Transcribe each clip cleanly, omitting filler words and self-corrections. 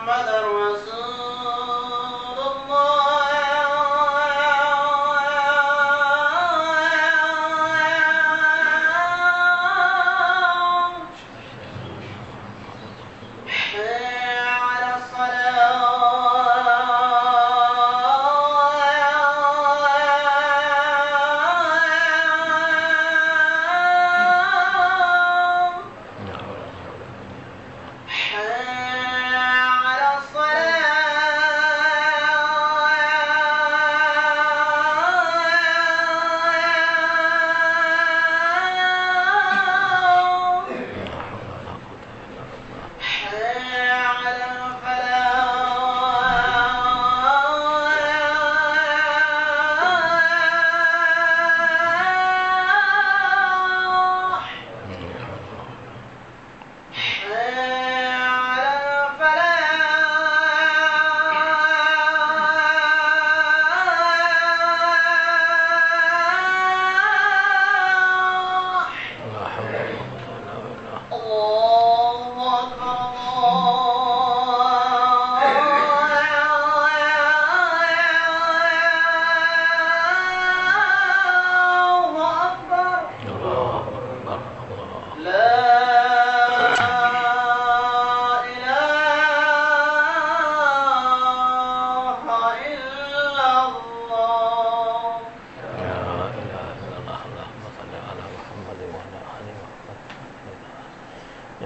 محمد رسول الله حي على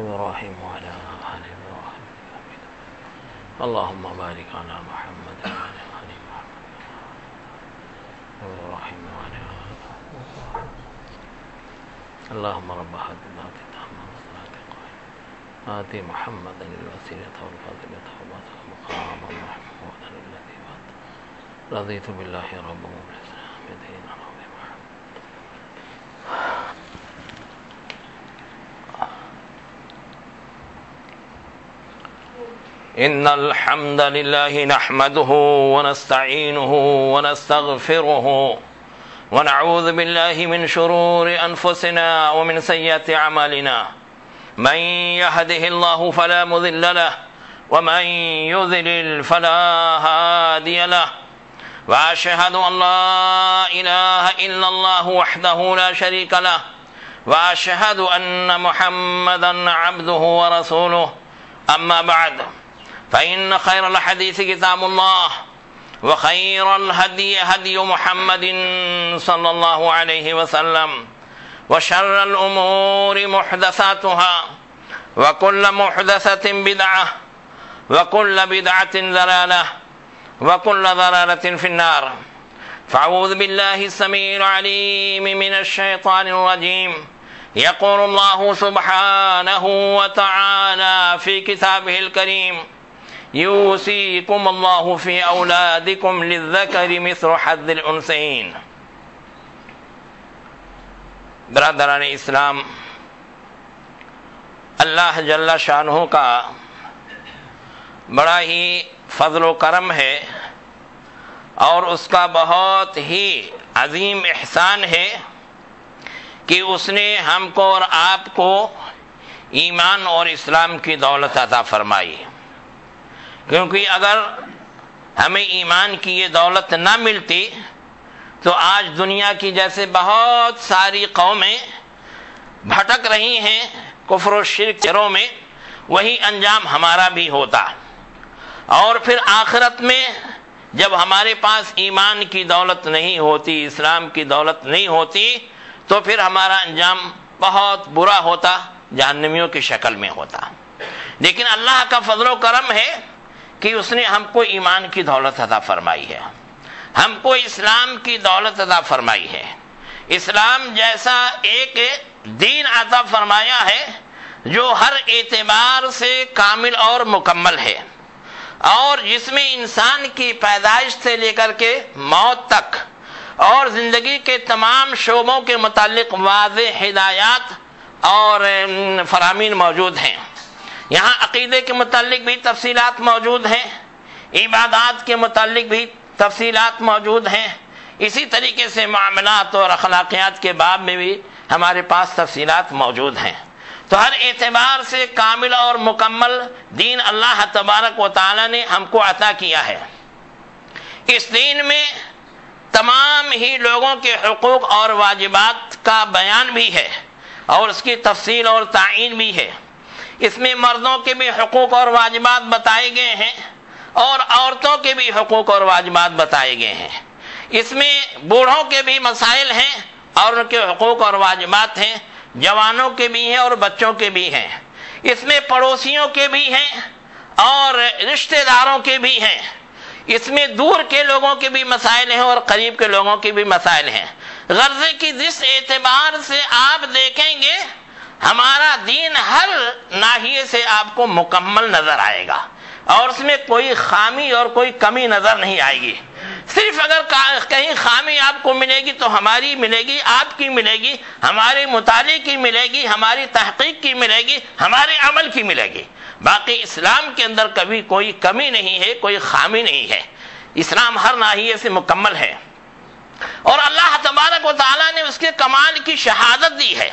إبراهيم وعلى آل إبراهيم اللهم بارك على محمد وعلى آل محمد إبراهيم وعلى آل اللهم رب هذه الذات التامة والصلاة القائمة آت محمدا الوسيلة والفضيلة وبعثه مقاما محمودا الذي وعده رضيت بالله ربا وبالإسلام دينا وبمحمد. إن الحمد لله نحمده ونستعينه ونستغفره ونعوذ بالله من شرور أنفسنا ومن سيئات أعمالنا من يهده الله فلا مضل له ومن يضلل فلا هادي له وأشهد أن لا إله إلا الله وحده لا شريك له وأشهد أن محمدا عبده ورسوله. أما بعد فإن خير الحديث كتاب الله وخير الهدي هدي محمد صلى الله عليه وسلم وشر الأمور محدثاتها وكل محدثة بدعة وكل بدعة ضلالة وكل ضلالة في النار. فأعوذ بالله السميع العليم من الشيطان الرجيم. يقول الله سبحانه وتعالى في كتابه الكريم يوصيكم الله في أولادكم للذكر مثل حظ الأنثيين. برادران اسلام، اللہ جل شانہ کا بڑا ہی فضل و کرم ہے اور اس کا بہت ہی عظیم احسان ہے کہ اس نے ہم کو اور آپ کو ایمان اور اسلام کی دولت عطا فرمائی. کیونکہ اگر ہمیں ایمان کی یہ دولت نہ ملتی تو آج دنیا کی جیسے بہت ساری قومیں بھٹک رہی ہیں کفر و شرک چروں میں، وہی انجام ہمارا بھی ہوتا. اور پھر آخرت میں جب ہمارے پاس ایمان کی دولت نہیں ہوتی، اسلام کی دولت نہیں ہوتی، تو پھر ہمارا انجام بہت برا ہوتا، جہنمیوں کی شکل میں ہوتا. لیکن اللہ کا فضل و کرم ہے کہ اس نے ہم کو ایمان کی دولت عطا فرمائی ہے، ہم کو اسلام کی دولت عطا فرمائی ہے. اسلام جیسا ایک دین عطا فرمایا ہے جو ہر اعتبار سے کامل اور مکمل ہے، اور جس میں انسان کی پیدائش سے لے کر کے موت تک اور زندگی کے تمام شعبوں کے متعلق واضح ہدایات اور فرامین موجود ہیں. یہاں عقیدے کے متعلق بھی تفصیلات موجود ہیں، عبادات کے متعلق بھی تفصیلات موجود ہیں، اسی طریقے سے معاملات اور اخلاقیات کے باب میں بھی ہمارے پاس تفصیلات موجود ہیں. تو ہر اعتبار سے کامل اور مکمل دین اللہ تبارک و تعالی نے ہم کو عطا کیا ہے۔ اس دین میں تمام ہی لوگوں کے حقوق اور واجبات کا بیان بھی ہے اور اس کی تفصیل اور تعین بھی ہے۔ اس میں مردوں کے بھی حقوق اور واجبات بتائے گئے ہیں اور عورتوں کے بھی حقوق اور واجبات بتائے گئے ہیں۔ اس میں بوڑھوں کے بھی مسائل ہیں اور ان کے حقوق اور واجبات ہیں، جوانوں کے بھی ہیں اور بچوں کے بھی ہیں۔ اس میں پڑوسیوں کے بھی ہیں اور رشتہ داروں کے بھی ہیں۔ اس میں دور کے لوگوں کے بھی مسائل ہیں اور قریب کے لوگوں کے بھی مسائل ہیں۔ غرضے کی جس اعتبار سے آپ دیکھیں گے ہمارا دین ہر ناحیے سے آپ کو مکمل نظر آئے گا اور اس میں کوئی خامی اور کوئی کمی نظر نہیں آئے گی۔ صرف اگر کہیں خامی آپ کو ملے گی تو ہماری ملے گی، آپ کی ملے گی، ہمارے مطالعے کی ملے گی، ہماری تحقیق کی ملے گی، ہمارے عمل کی ملے گی۔ باقی اسلام کے اندر کبھی کوئی کمی نہیں ہے، کوئی خامی نہیں ہے۔ اسلام ہر ناحیے سے مکمل ہے اور اللہ تبارک و تعالیٰ نے اس کے کمال کی شہادت دی ہے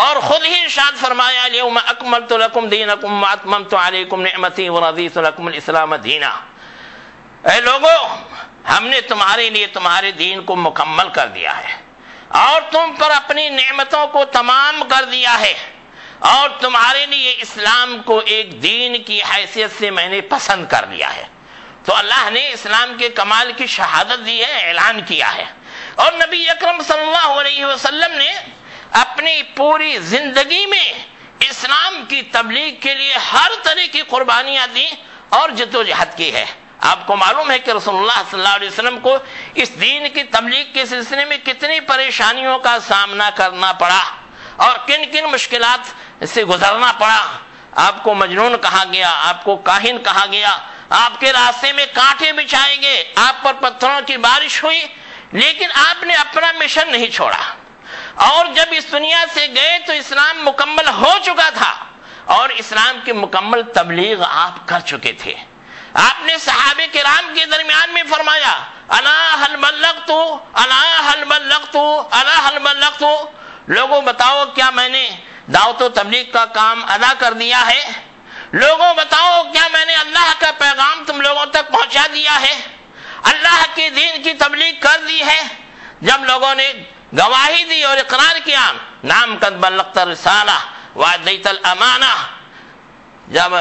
اور خود ہی ارشاد فرمایا الیوم اکملت لکم دینکم واتممت علیکم نعمتی ورضیت لکم الاسلام دینا۔ اے لوگو، ہم نے تمہارے لیے تمہارے دین کو مکمل کر دیا ہے اور تم پر اپنی نعمتوں کو تمام کر دیا ہے اور تمہارے لیے اسلام کو ایک دین کی حیثیت سے میں نے پسند کر لیا ہے۔ تو اللہ نے اسلام کے کمال کی شہادت دی ہے، اعلان کیا ہے، اور نبی اکرم صلی اللہ علیہ وسلم نے اپنی پوری زندگی میں اسلام کی تبلیغ کے لیے ہر طرح کی قربانیاں دی اور جدوجہد کی ہے۔ آپ کو معلوم ہے کہ رسول اللہ صلی اللہ علیہ وسلم کو اس دین کی تبلیغ کے سلسلے میں کتنی پریشانیوں کا سامنا کرنا پڑا اور کن کن مشکلات سے گزرنا پڑا۔ آپ کو مجنون کہا گیا، آپ کو کاہن کہا گیا، آپ کے راستے میں کانٹے بچھائے گئے، آپ پر پتھروں کی بارش ہوئی، لیکن آپ نے اپنا مشن نہیں چھوڑا اور جب اس دنیا سے گئے تو اسلام مکمل ہو چکا تھا اور اسلام کی مکمل تبلیغ آپ کر چکے تھے۔ آپ نے صحابہ کرام کے درمیان میں فرمایا الا هل بلغت الا هل بلغت الا هل بلغت، لوگوں بتاؤ کیا میں نے دعوت و تبلیغ کا کام ادا کر دیا ہے؟ لوگوں بتاؤ کیا میں نے اللہ کا پیغام تم لوگوں تک پہنچا دیا ہے، اللہ کے دین کی تبلیغ کر دی ہے؟ جب لوگوں نے گواہی دی اور اقرار کیا نام قد بلغت الرسالہ وادیت الامانہ، جب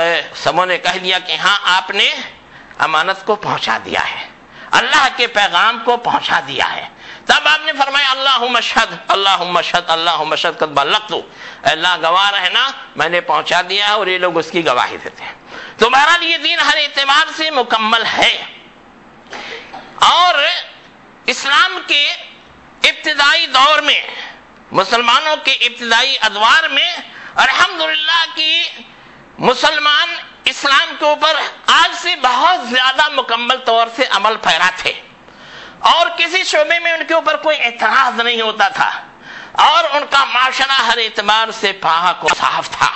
سبوں نے کہہ دیا کہ ہاں آپ نے امانت کو پہنچا دیا ہے، اللہ کے پیغام کو پہنچا دیا ہے، تب آپ نے فرمایا اللہم اشہد اللہم اشہد اللہم اشہد قد بلغت، اللہ گواہ رہنا میں نے پہنچا دیا ہے، اور یہ لوگ اس کی گواہی دیتے ہیں۔ تو بہرحال یہ دین ہر اعتبار سے مکمل ہے اور اسلام کے ابتدائی دور میں، مسلمانوں کے ابتدائی ادوار میں الحمدللہ کی مسلمان اسلام کے اوپر آج سے بہت زیادہ مکمل طور سے عمل پیرا تھے اور کسی شعبے میں ان کے اوپر کوئی اعتراض نہیں ہوتا تھا اور ان کا معاشرہ ہر اعتبار سے پاک و صاف تھا۔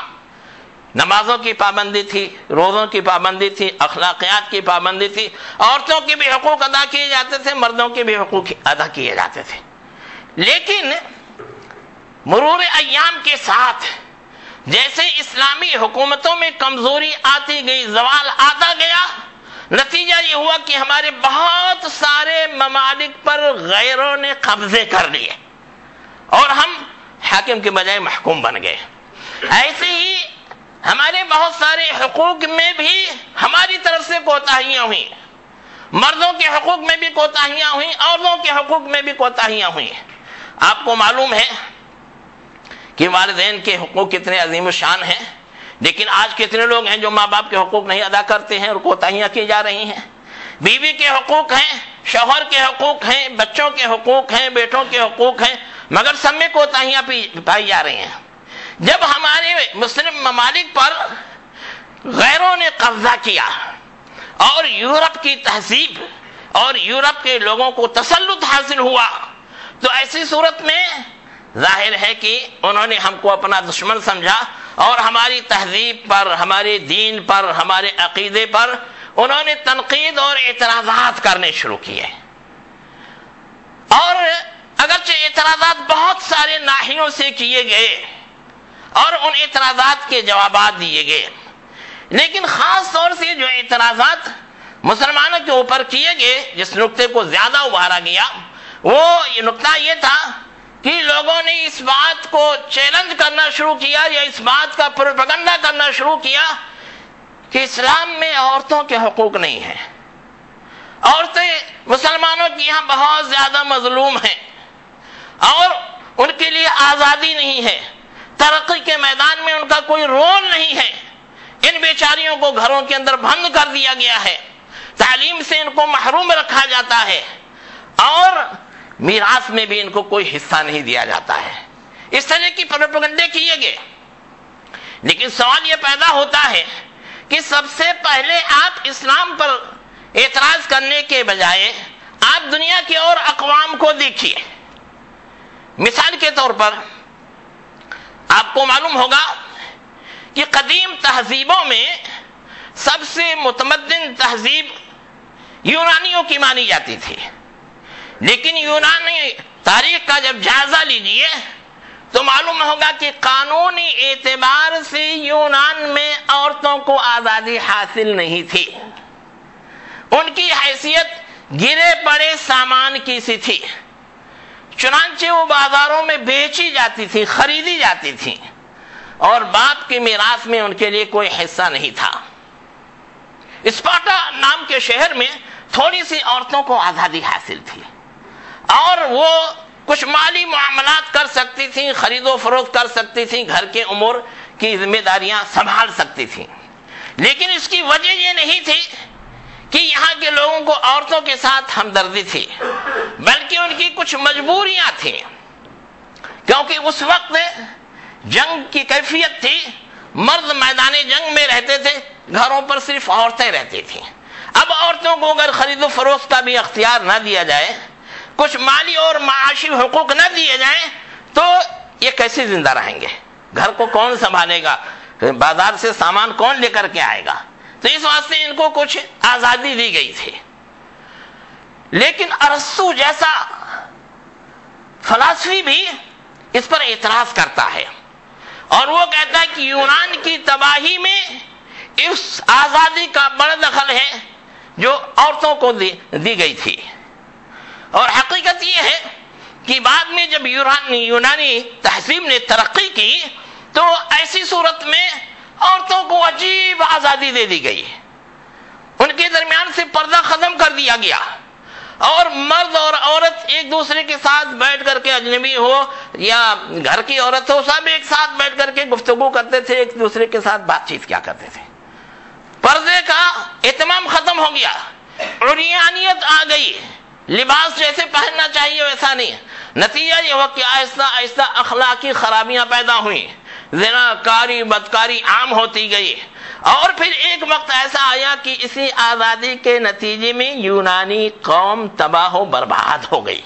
نمازوں کی پابندی تھی، روزوں کی پابندی تھی، اخلاقیات کی پابندی تھی، عورتوں کے بھی حقوق ادا کیے جاتے تھے، مردوں کے بھی حقوق ادا کیے جاتے تھے۔ لیکن مرور ایام کے ساتھ جیسے اسلامی حکومتوں میں کمزوری آتی گئی، زوال آتا گیا، نتیجہ یہ ہوا کہ ہمارے بہت سارے ممالک پر غیروں نے قبضے کر لیے اور ہم حاکم کے بجائے محکوم بن گئے۔ ایسے ہی ہمارے بہت سارے حقوق میں بھی ہماری طرف سے کوتاہیاں ہوئیں، مردوں کے حقوق میں بھی کوتاہیاں ہوئیں، عورتوں کے حقوق میں بھی کوتاہیاں ہوئیں۔ آپ کو معلوم ہے کہ والدین کے حقوق کتنے عظیم الشان ہیں، لیکن آج کتنے لوگ ہیں جو ماں باپ کے حقوق نہیں ادا کرتے ہیں اور کوتاہیاں کی جا رہی ہیں۔ بیوی کے حقوق ہیں، شوہر کے حقوق ہیں، بچوں کے حقوق ہیں، بیٹوں کے حقوق ہیں، مگر سب میں کوتاہیاں پائی جا رہی ہیں۔ جب ہمارے مسلم ممالک پر غیروں نے قبضہ کیا اور یورپ کی تہذیب اور یورپ کے لوگوں کو تسلط حاصل ہوا، تو ایسی صورت میں ظاہر ہے کہ انہوں نے ہم کو اپنا دشمن سمجھا اور ہماری تہذیب پر، ہمارے دین پر، ہمارے عقیدے پر انہوں نے تنقید اور اعتراضات کرنے شروع کیے، اور اگرچہ اعتراضات بہت سارے ناحیوں سے کیے گئے اور ان اعتراضات کے جوابات دیے گئے. لیکن خاص طور سے جو اعتراضات مسلمانوں کے اوپر کیے گئے، جس نقطے کو زیادہ ابھارا گیا، وہ نقطہ یہ تھا کہ لوگوں نے اس بات کو چیلنج کرنا شروع کیا یا اس بات کا پروپیگنڈا کرنا شروع کیا کہ اسلام میں عورتوں کے حقوق نہیں ہیں، عورتیں مسلمانوں کی یہاں بہت زیادہ مظلوم ہیں اور ان کے لیے آزادی نہیں ہے، ترقی کے میدان میں ان کا کوئی رول نہیں ہے، ان بیچاریوں کو گھروں کے اندر بند کر دیا گیا ہے، تعلیم سے ان کو محروم رکھا جاتا ہے اور میراث میں بھی ان کو کوئی حصہ نہیں دیا جاتا ہے. اس طرح کی پروپیگنڈے کیے گئے. لیکن سوال یہ پیدا ہوتا ہے کہ سب سے پہلے آپ اسلام پر اعتراض کرنے کے بجائے آپ دنیا کے اور اقوام کو دیکھیے. مثال کے طور پر آپ کو معلوم ہوگا کہ قدیم تہذیبوں میں سب سے متمدن تہذیب یونانیوں کی مانی جاتی تھی. لیکن یونانی تاریخ کا جب جائزہ لیجئے تو معلوم ہوگا کہ قانونی اعتبار سے یونان میں عورتوں کو آزادی حاصل نہیں تھی. ان کی حیثیت گرے پڑے سامان کی سی تھی. چنانچہ وہ بازاروں میں بیچی جاتی تھی، خریدی جاتی تھی اور باپ کے میراث میں ان کے لیے کوئی حصہ نہیں تھا. اسپارٹا نام کے شہر میں تھوڑی سی عورتوں کو آزادی حاصل تھی اور وہ کچھ مالی معاملات کر سکتی تھیں، خرید و فروخت کر سکتی تھیں، گھر کے امور کی ذمہ داریاں سنبھال سکتی تھیں. لیکن اس کی وجہ یہ نہیں تھی کہ یہاں کے لوگوں کو عورتوں کے ساتھ ہمدردی تھی، بلکہ ان کی کچھ مجبوریاں تھیں. کیونکہ اس وقت جنگ کی کیفیت تھی، مرد میدان جنگ میں رہتے تھے، گھروں پر صرف عورتیں رہتی تھیں. اب عورتوں کو اگر خرید و فروخت کا بھی اختیار نہ دیا جائے، کچھ مالی اور معاشی حقوق نہ دیے جائیں تو یہ کیسے زندہ رہیں گے؟ گھر کو کون سنبھالے گا؟ بازار سے سامان کون لے کر کے آئے گا؟ تو اس واسطے ان کو کچھ آزادی دی گئی تھی. لیکن ارسطو جیسا فلسفی بھی اس پر اعتراض کرتا ہے اور وہ کہتا ہے کہ یونان کی تباہی میں اس آزادی کا بڑا دخل ہے جو عورتوں کو دی گئی تھی. اور حقیقت یہ ہے کہ بعد میں جب یونانی تہذیب نے ترقی کی تو ایسی صورت میں عورتوں کو عجیب آزادی دے دی گئی. ان کے درمیان سے پردہ ختم کر دیا گیا اور مرد اور عورت ایک دوسرے کے ساتھ بیٹھ کر کے، اجنبی ہو یا گھر کی عورت ہو، سب ایک ساتھ بیٹھ کر کے گفتگو کرتے تھے، ایک دوسرے کے ساتھ بات چیت کیا کرتے تھے. پردے کا اہتمام ختم ہو گیا، عریانیت آ گئی، لباس جیسے پہننا چاہیے ویسا نہیں. نتیجہ یہ ہوا کہ آہستہ آہستہ اخلاقی خرابیاں پیدا ہوئیں، زنا کاری بدکاری عام ہوتی گئی اور پھر ایک وقت ایسا آیا کہ اسی آزادی کے نتیجے میں یونانی قوم تباہ و برباد ہو گئی.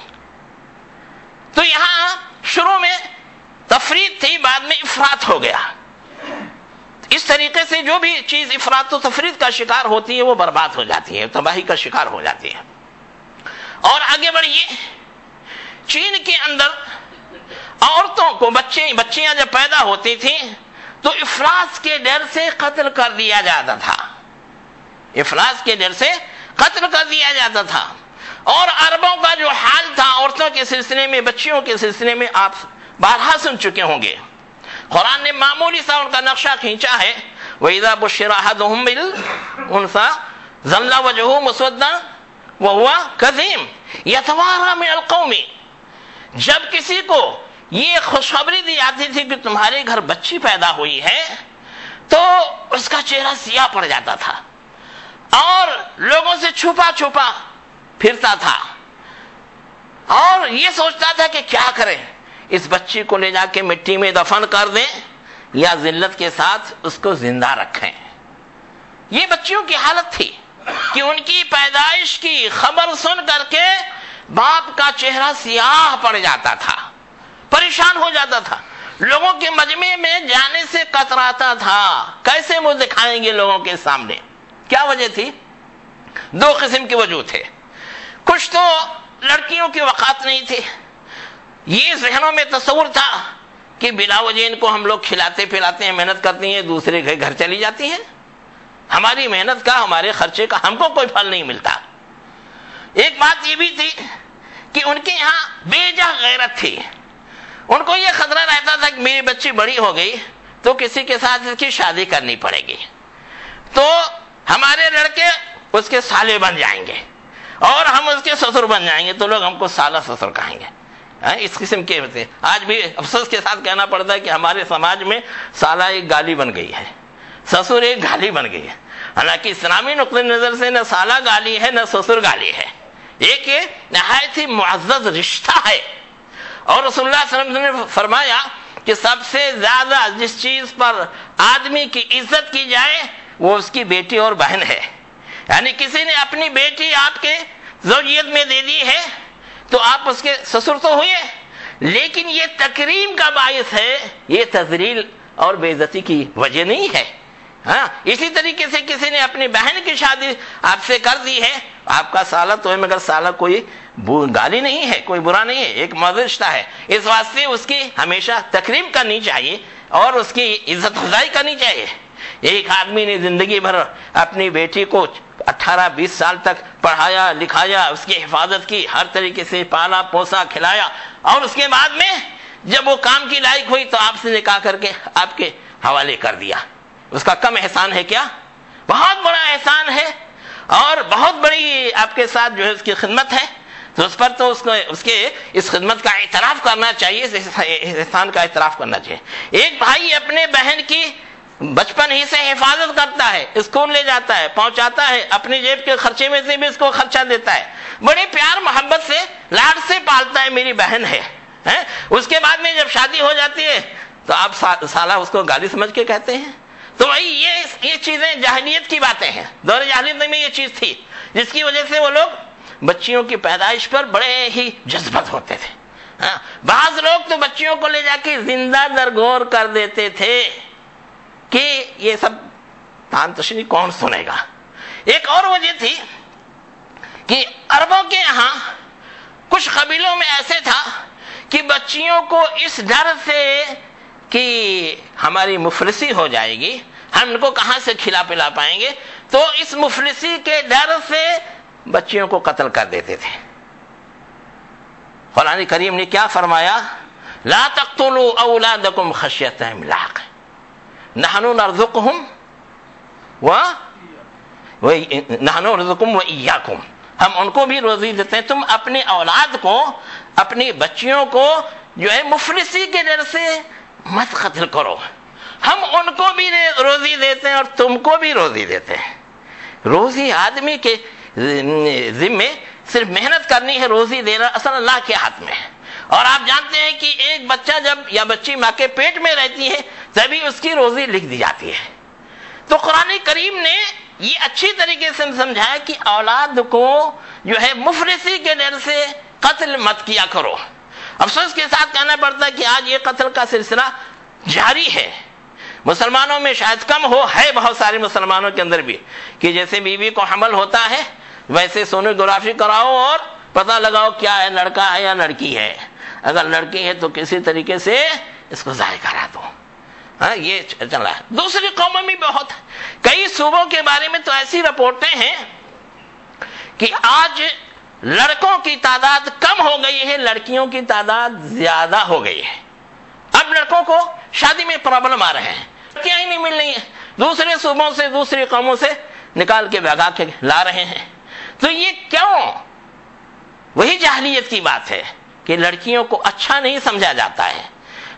تو یہاں شروع میں تفریط تھی، بعد میں افراط ہو گیا. اس طریقے سے جو بھی چیز افراط و تفریط کا شکار ہوتی ہے وہ برباد ہو جاتی ہے، تباہی کا شکار ہو جاتی ہے. اور آگے بڑھیے، چین کے اندر عورتوں کو بچیاں جب پیدا ہوتی تھیں تو افلاس کے ڈر سے قتل کر دیا جاتا تھا. افلاس کے ڈر سے قتل کر دیا جاتا تھا. اور عربوں کا جو حال تھا عورتوں کے سلسلے میں، بچیوں کے سلسلے میں، آپ بارہا سن چکے ہوں گے. قرآن نے معمولی سا ان کا نقشہ کھینچا ہے، وَإِذَا بُشِّرَ أَحَدُهُم بِالْأُنثىٰ ظَلَّ وَجْهُهُ مُسْوَدًّا وَهُوَ كَظِيمٌ يَتَوَارَىٰ مِنَ الْقَوْمِ. جب کسی کو یہ خوشخبری دی جاتی تھی کہ تمہارے گھر بچی پیدا ہوئی ہے تو اس کا چہرہ سیاہ پڑ جاتا تھا اور لوگوں سے چھپا چھپا پھرتا تھا اور یہ سوچتا تھا کہ کیا کریں، اس بچی کو لے جا کے مٹی میں دفن کر دیں یا ذلت کے ساتھ اس کو زندہ رکھیں. یہ بچیوں کی حالت تھی کہ ان کی پیدائش کی خبر سن کر کے باپ کا چہرہ سیاہ پڑ جاتا تھا، پریشان ہو جاتا تھا، لوگوں کے مجمع میں جانے سے کتراتا تھا. کیسے منہ دکھائیں گے لوگوں کے سامنے؟ کیا وجہ تھی؟ دو قسم کے وجہ تھے. کچھ تو لڑکیوں کی وقات نہیں تھی، یہ ذہنوں میں تصور تھا کہ بلا وجہ ان کو ہم لوگ کھلاتے پلاتے ہیں، محنت کرتی ہیں، دوسرے کے گھر چلی جاتی ہیں؟ ہماری محنت کا، ہمارے خرچے کا ہم کو کوئی پھل نہیں ملتا۔ ایک بات یہ بھی تھی کہ ان کے یہاں بے جا غیرت تھی، ان کو یہ خطرہ رہتا تھا کہ میری بچی بڑی ہو گئی تو کسی کے ساتھ اس کی شادی کرنی پڑے گی، تو ہمارے لڑکے اس کے سالے بن جائیں گے اور ہم اس کے سسر بن جائیں گے، تو لوگ ہم کو سالہ سسر کہیں گے۔ اس قسم کے ہوتے، آج بھی افسوس کے ساتھ کہنا پڑتا ہے کہ ہمارے سماج میں سالہ ایک گالی بن گئی ہے، سسر ایک گالی بن گئی ہے۔ حالانکہ اسلامی نقطۂ نظر سے نہ سالہ گالی ہے نہ سسر گالی ہے، ایک یہ نہایت ہی معزز رشتہ ہے۔ اور رسول اللہ صلی اللہ علیہ وسلم نے فرمایا کہ سب سے زیادہ جس چیز پر آدمی کی عزت کی جائے وہ اس کی بیٹی اور بہن ہے۔ یعنی کسی نے اپنی بیٹی آپ کے زوجیت میں دے دی ہے تو آپ اس کے سسر تو ہوئے، لیکن یہ تکریم کا باعث ہے، یہ تذلیل اور بے عزتی کی وجہ نہیں ہے۔ ہاں، اسی طریقے سے کسی نے اپنی بہن کی شادی آپ سے کر دی ہے، آپ کا سالہ تو ہے مگر سالہ کوئی گالی نہیں ہے، کوئی برا نہیں ہے، ایک معزز رشتہ ہے، اس واسطے اس کی ہمیشہ تکریم کرنی چاہیے اور اس کی عزت افزائی کرنی چاہیے۔ ایک آدمی نے زندگی بھر اپنی بیٹی کو 18-20 سال تک پڑھایا لکھایا، اس کی حفاظت کی، ہر طریقے سے پالا پوسا کھلایا، اور اس کے بعد میں جب وہ کام کی لائق ہوئی تو آپ سے نکاح کر کے آپ کے حوالے کر دیا۔ اس کا کم احسان ہے کیا؟ بہت بڑا احسان ہے، اور بہت بڑی آپ کے ساتھ جو ہے اس کی خدمت ہے، تو اس پر تو اس کے اس خدمت کا اعتراف کرنا چاہیے، اس احسان کا اعتراف کرنا چاہیے۔ ایک بھائی اپنے بہن کی بچپن ہی سے حفاظت کرتا ہے، اسکول لے جاتا ہے، پہنچاتا ہے، اپنی جیب کے خرچے میں سے بھی اس کو خرچہ دیتا ہے، بڑے پیار محبت سے لاڈ سے پالتا ہے، میری بہن ہے۔ اس کے بعد میں جب شادی ہو جاتی ہے تو آپ سالہ اس کو گالی سمجھ کے کہتے ہیں۔ تو وہی یہ چیزیں جاہلیت کی باتیں ہیں، دور جاہلیت میں یہ چیز تھی جس کی وجہ سے وہ لوگ بچیوں کی پیدائش پر بڑے ہی جذبت ہوتے تھے۔ بعض لوگ تو بچیوں کو لے جا کے زندہ درگور کر دیتے تھے کہ یہ سب تان تشریح کون سنے گا۔ ایک اور وجہ تھی کہ عربوں کے یہاں کچھ قبیلوں میں ایسے تھا کہ بچیوں کو اس ڈر سے کہ ہماری مفلسی ہو جائے گی، ہم ان کو کہاں سے کھلا پلا پائیں گے، تو اس مفلسی کے ڈر سے بچیوں کو قتل کر دیتے تھے۔ قرآن کریم نے کیا فرمایا؟ لا تقتلوا اولادکم خشیۃ املاق نحن نرزقهم وإياكم، ہم ان کو بھی روزی دیتے ہیں، تم اپنی اولاد کو، اپنی بچیوں کو جو ہے مفلسی کے ڈر سے مت قتل کرو، ہم ان کو بھی روزی دیتے ہیں اور تم کو بھی روزی دیتے ہیں۔ روزی آدمی کے ذمے صرف محنت کرنی ہے، روزی دینا اصل اللہ کے ہاتھ میں ہے۔ اور آپ جانتے ہیں کہ ایک بچہ جب یا بچی ماں کے پیٹ میں رہتی ہے تبھی اس کی روزی لکھ دی جاتی ہے۔ تو قرآن کریم نے یہ اچھی طریقے سے سمجھایا کہ اولاد کو جو ہے مفلسی کے ڈر سے قتل مت کیا کرو۔ افسوس کے ساتھ کہنا پڑتا ہے کہ آج یہ قتل کا سلسلہ جاری ہے، مسلمانوں میں شاید کم ہے بہت سارے مسلمانوں کے اندر بھی، کہ جیسے بیوی کو حمل ہوتا ہے ویسے سونوگرافی کراؤ اور پتہ لگاؤ کیا ہے، لڑکا ہے یا لڑکی ہے، اگر لڑکی ہے تو کسی طریقے سے اس کو ضائع کرا دو۔ یہ چل رہا ہے۔ دوسری قوموں میں بہت، کئی صوبوں کے بارے میں تو ایسی رپورٹیں ہیں کہ آج لڑکوں کی تعداد کم ہو گئی ہے، لڑکیوں کی تعداد زیادہ ہو گئی ہے۔ اب لڑکوں کو شادی میں پرابلم آ رہے ہیں، لڑکیاں ہی نہیں مل رہی ہیں، دوسرے صوبوں سے دوسری قوموں سے نکال کے بھگا کے لا رہے ہیں۔ تو یہ کیوں؟ وہی جاہلیت کی بات ہے کہ لڑکیوں کو اچھا نہیں سمجھا جاتا ہے،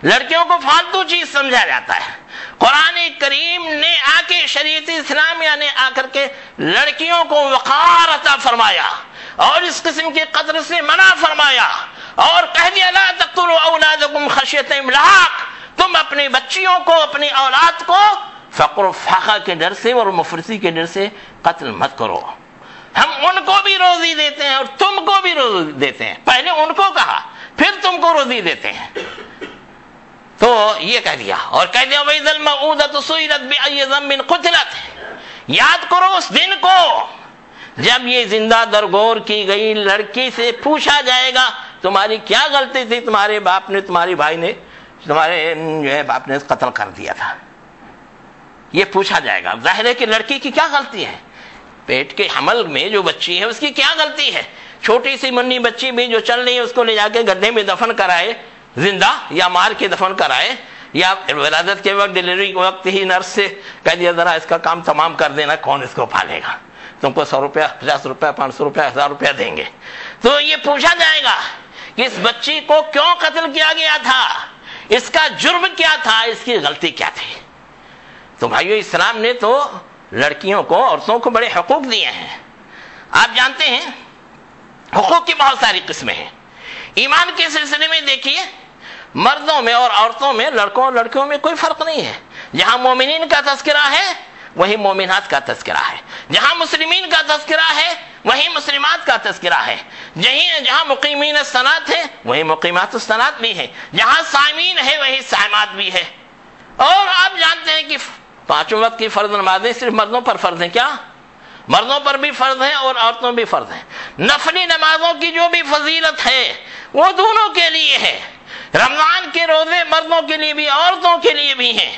لڑکیوں کو فالتو چیز سمجھا جاتا ہے۔ قرآن کریم نے آ کے شریعت اسلامیہ نے آ کر کے لڑکیوں کو وقار عطا فرمایا اور اس قسم کے قتل سے منع فرمایا اور کہہ دیا لا تقتلوا اولادکم خشیۃ املاق، تم اپنی بچیوں کو، اپنی اولاد کو فقر و فاقہ کے ڈر سے اور مفلسی کے ڈر سے قتل مت کرو، ہم ان کو بھی روزی دیتے ہیں اور تم کو بھی روزی دیتے ہیں، پہلے ان کو کہا پھر تم کو روزی دیتے ہیں۔ تو یہ کہہ دیا اور کہہ دیا وَإِذَا الْمَوْءُودَةُ سُئِلَتْ بِأَيِّ ذَنبٍ قُتِلَتْ، یاد کرو اس دن کو جب یہ زندہ درگور کی گئی لڑکی سے پوچھا جائے گا تمہاری کیا غلطی تھی، تمہارے باپ نے، تمہارے بھائی نے تمہارے جو ہے باپ نے قتل کر دیا تھا. یہ پوچھا جائے گا. ظاہر ہے کہ لڑکی کی کیا غلطی ہے؟ پیٹ کے حمل میں جو بچی ہے اس کی کیا غلطی ہے؟ چھوٹی سی منی بچی بھی جو چل رہی ہے اس کو لے جا کے گڈھے میں دفن کرائے زندہ، یا مار کے دفن کرائے، یا ولادت کے وقت ڈلیوری کے وقت ہی نرس سے کہہ دیا ذرا اس کا کام تمام کر دینا، کون اس کو پالے گا؟ تم کو 100 روپیہ، 50 روپیہ، 500 روپیہ، 1000 روپیہ دیں گے. تو یہ پوچھا جائے گا کہ اس بچی کو کیوں قتل کیا گیا تھا، اس کا جرم کیا تھا، اس کی غلطی کیا تھی. تو بھائیو، اسلام نے تو لڑکیوں کو، عورتوں کو بڑے حقوق دیے ہیں. آپ جانتے ہیں حقوق کی بہت ساری قسمیں ہیں. ایمان کے سلسلے میں دیکھیے، مردوں میں اور عورتوں میں، لڑکوں اور لڑکیوں میں کوئی فرق نہیں ہے. جہاں مومنین کا تذکرہ ہے وہی مومنات کا تذکرہ ہے، جہاں مسلمین کا تذکرہ ہے وہی مسلمات کا تذکرہ ہے، جہاں مقیمین الصلاۃ ہے وہی مقیمات الصلاۃ بھی ہے، جہاں صائمین ہے وہی صائمات بھی ہے. اور آپ جانتے ہیں کہ 5 وقت کی فرض نمازیں صرف مردوں پر فرض ہیں. کیا؟ مردوں پر بھی فرض ہیں اور عورتوں بھی فرض ہیں. نفلی نمازوں کی جو بھی فضیلت ہے وہ دونوں کے لیے ہے. رمضان کے روزے مردوں کے لیے بھی عورتوں کے لیے بھی ہیں.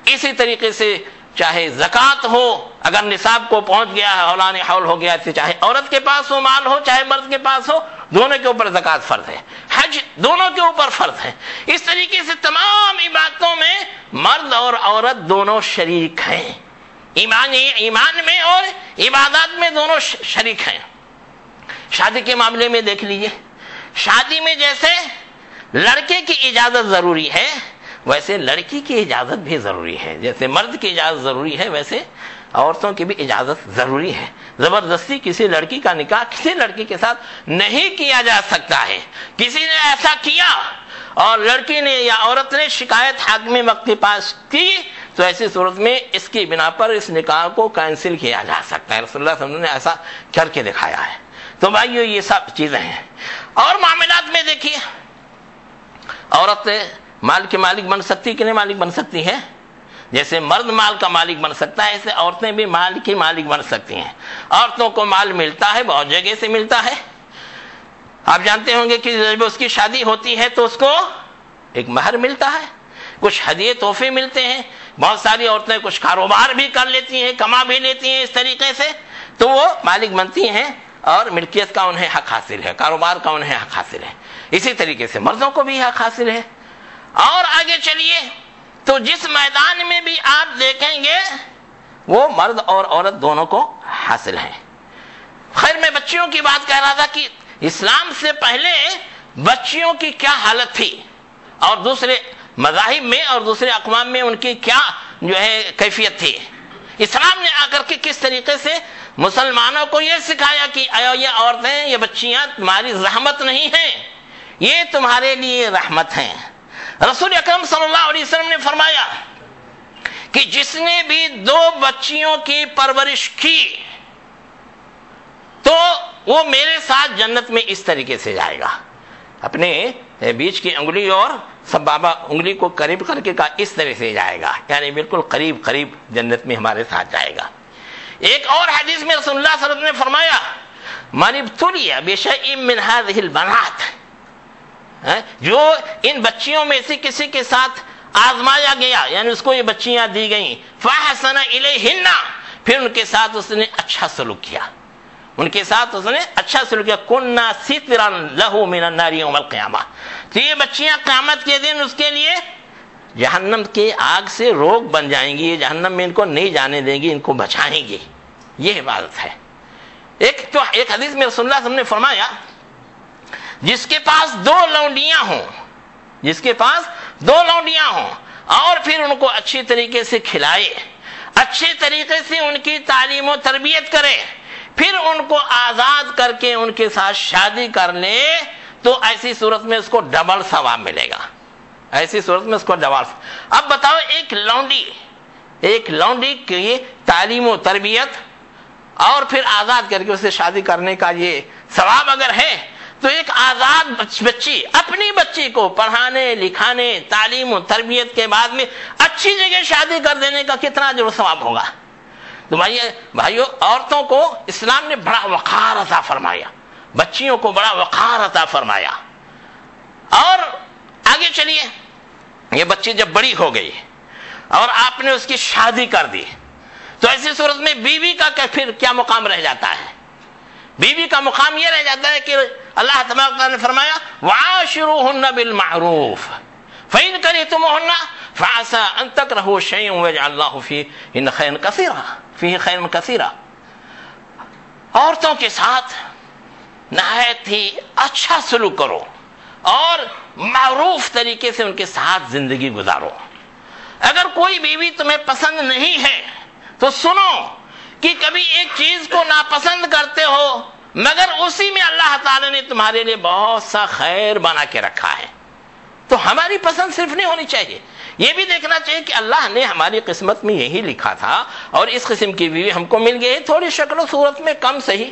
اسی طریقے سے چاہے زکوٰۃ ہو، اگر نصاب کو پہنچ گیا ہے، اولان حول ہو گیا، چاہے عورت کے پاس ہو مال ہو چاہے مرد کے پاس ہو، دونوں کے اوپر زکوٰۃ فرض ہے. حج دونوں کے اوپر فرض ہے. اس طریقے سے تمام عبادتوں میں مرد اور عورت دونوں شریک ہیں. ایمان میں اور عبادات میں دونوں شریک ہیں. شادی کے معاملے میں دیکھ لیجئے، شادی میں جیسے لڑکے کی اجازت ضروری ہے ویسے لڑکی کی اجازت بھی ضروری ہے. جیسے مرد کی اجازت ضروری ہے ویسے عورتوں کی بھی اجازت ضروری ہے. زبردستی کسی لڑکی کا نکاح کسی لڑکی کے ساتھ نہیں کیا جا سکتا ہے. کسی نے ایسا کیا اور لڑکی نے یا عورت نے شکایت حاکم وقت کے پاس کی تو ایسی صورت میں اس کی بنا پر اس نکاح کو کینسل کیا جا سکتا ہے. رسول اللہ صلی اللہ علیہ وسلم نے ایسا کر کے دکھایا ہے. تو بھائیو، یہ سب چیزیں ہیں. اور معاملات میں دیکھیے، عورت مال کے مالک بن سکتی کہ نہیں مالک بن سکتی ہے؟ جیسے مرد مال کا مالک بن سکتا ہے ایسے عورتیں بھی مال کی مالک بن سکتی ہیں. عورتوں کو مال ملتا ہے، بہت جگہ سے ملتا ہے. آپ جانتے ہوں گے کہ جب اس کی شادی ہوتی ہے تو اس کو ایک مہر ملتا ہے، کچھ ہدیے تحفے ملتے ہیں. بہت ساری عورتیں کچھ کاروبار بھی کر لیتی ہیں، کما بھی لیتی ہیں اس طریقے سے، تو وہ مالک بنتی ہیں اور ملکیت کا انہیں حق حاصل ہے، کاروبار کا انہیں حق حاصل ہے. اسی طریقے سے مردوں کو بھی حق حاصل ہے. اور آگے چلیے تو جس میدان میں بھی آپ دیکھیں گے وہ مرد اور عورت دونوں کو حاصل ہیں. خیر، میں بچیوں کی بات کہہ رہا تھا کہ اسلام سے پہلے بچیوں کی کیا حالت تھی اور دوسرے مذاہب میں اور دوسرے اقوام میں ان کی کیا جو ہے کیفیت تھی. اسلام نے آ کر کے کس طریقے سے مسلمانوں کو یہ سکھایا کہ یہ عورتیں، یہ بچیاں تمہاری رحمت نہیں ہیں، یہ تمہارے لیے رحمت ہیں. رسول اکرم صلی اللہ علیہ وسلم نے فرمایا کہ جس نے بھی 2 بچیوں کی پرورش کی تو وہ میرے ساتھ جنت میں اس طریقے سے جائے گا. اپنے بیچ کی انگلی اور سبابہ انگلی کو قریب کر کے کہا اس طرح سے جائے گا، یعنی بالکل قریب قریب جنت میں ہمارے ساتھ جائے گا. ایک اور حدیث میں رسول اللہ صلی اللہ علیہ وسلم نے فرمایا من ابتلی بشیء من هذه البنات، جو ان بچیوں میں سے کسی کے ساتھ آزمایا گیا، یعنی اس کو یہ بچیاں دی گئیں، فاحسن الیہن، پھر ان کے ساتھ اس نے اچھا سلوک کیا، ان کے ساتھ اس نے اچھا سلوک کیا، کننا سترا لہ من النار یوم القیامہ، تو یہ بچیاں قیامت کے دن اس کے لیے جہنم کے آگ سے روک بن جائیں گی، یہ جہنم میں ان کو نہیں جانے دیں گی، ان کو بچائیں گی. یہ عبادت ہے. ایک حدیث میں رسول اللہ صلی اللہ علیہ وسلم نے فرمایا جس کے پاس 2 لونڈیاں ہوں، جس کے پاس 2 لونڈیاں ہوں اور پھر ان کو اچھی طریقے سے کھلائے، اچھے طریقے سے ان کی تعلیم و تربیت کرے، پھر ان کو آزاد کر کے ان کے ساتھ شادی کر لے تو ایسی صورت میں اس کو ڈبل ثواب ملے گا. ایسی صورت میں اس کو ڈبل. اب بتاؤ، ایک لونڈی کی تعلیم و تربیت اور پھر آزاد کر کے اسے شادی کرنے کا یہ ثواب اگر ہے تو ایک آزاد بچی اپنی بچی کو پڑھانے لکھانے تعلیم و تربیت کے بعد میں اچھی جگہ شادی کر دینے کا کتنا اجر و ثواب ہوگا. تو بھائیو، عورتوں کو اسلام نے بڑا وقار عطا فرمایا، بچیوں کو بڑا وقار عطا فرمایا. اور آگے چلیے، یہ بچی جب بڑی ہو گئی اور آپ نے اس کی شادی کر دی تو ایسی صورت میں بیوی کا پھر کیا مقام رہ جاتا ہے؟ بیوی کا مقام یہ رہ جاتا ہے کہ اللہ تبارک و تعالیٰ نے فرمایا وعاشروہن بالمعروف فإن کرہتموہن فعسى ان تکرہوا شیئا ویجعل اللہ فیہ خیرا کثیرا. عورتوں کے ساتھ نہایت ہی اچھا سلوک کرو اور معروف طریقے سے ان کے ساتھ زندگی گزارو. اگر کوئی بیوی تمہیں پسند نہیں ہے تو سنو کہ کبھی ایک چیز کو ناپسند کرتے ہو مگر اسی میں اللہ تعالی نے تمہارے لیے بہت سا خیر بنا کے رکھا ہے. تو ہماری پسند صرف نہیں ہونی چاہیے، یہ بھی دیکھنا چاہیے کہ اللہ نے ہماری قسمت میں یہی لکھا تھا اور اس قسم کی بیوی ہم کو مل گئی، تھوڑی شکل و صورت میں کم صحیح،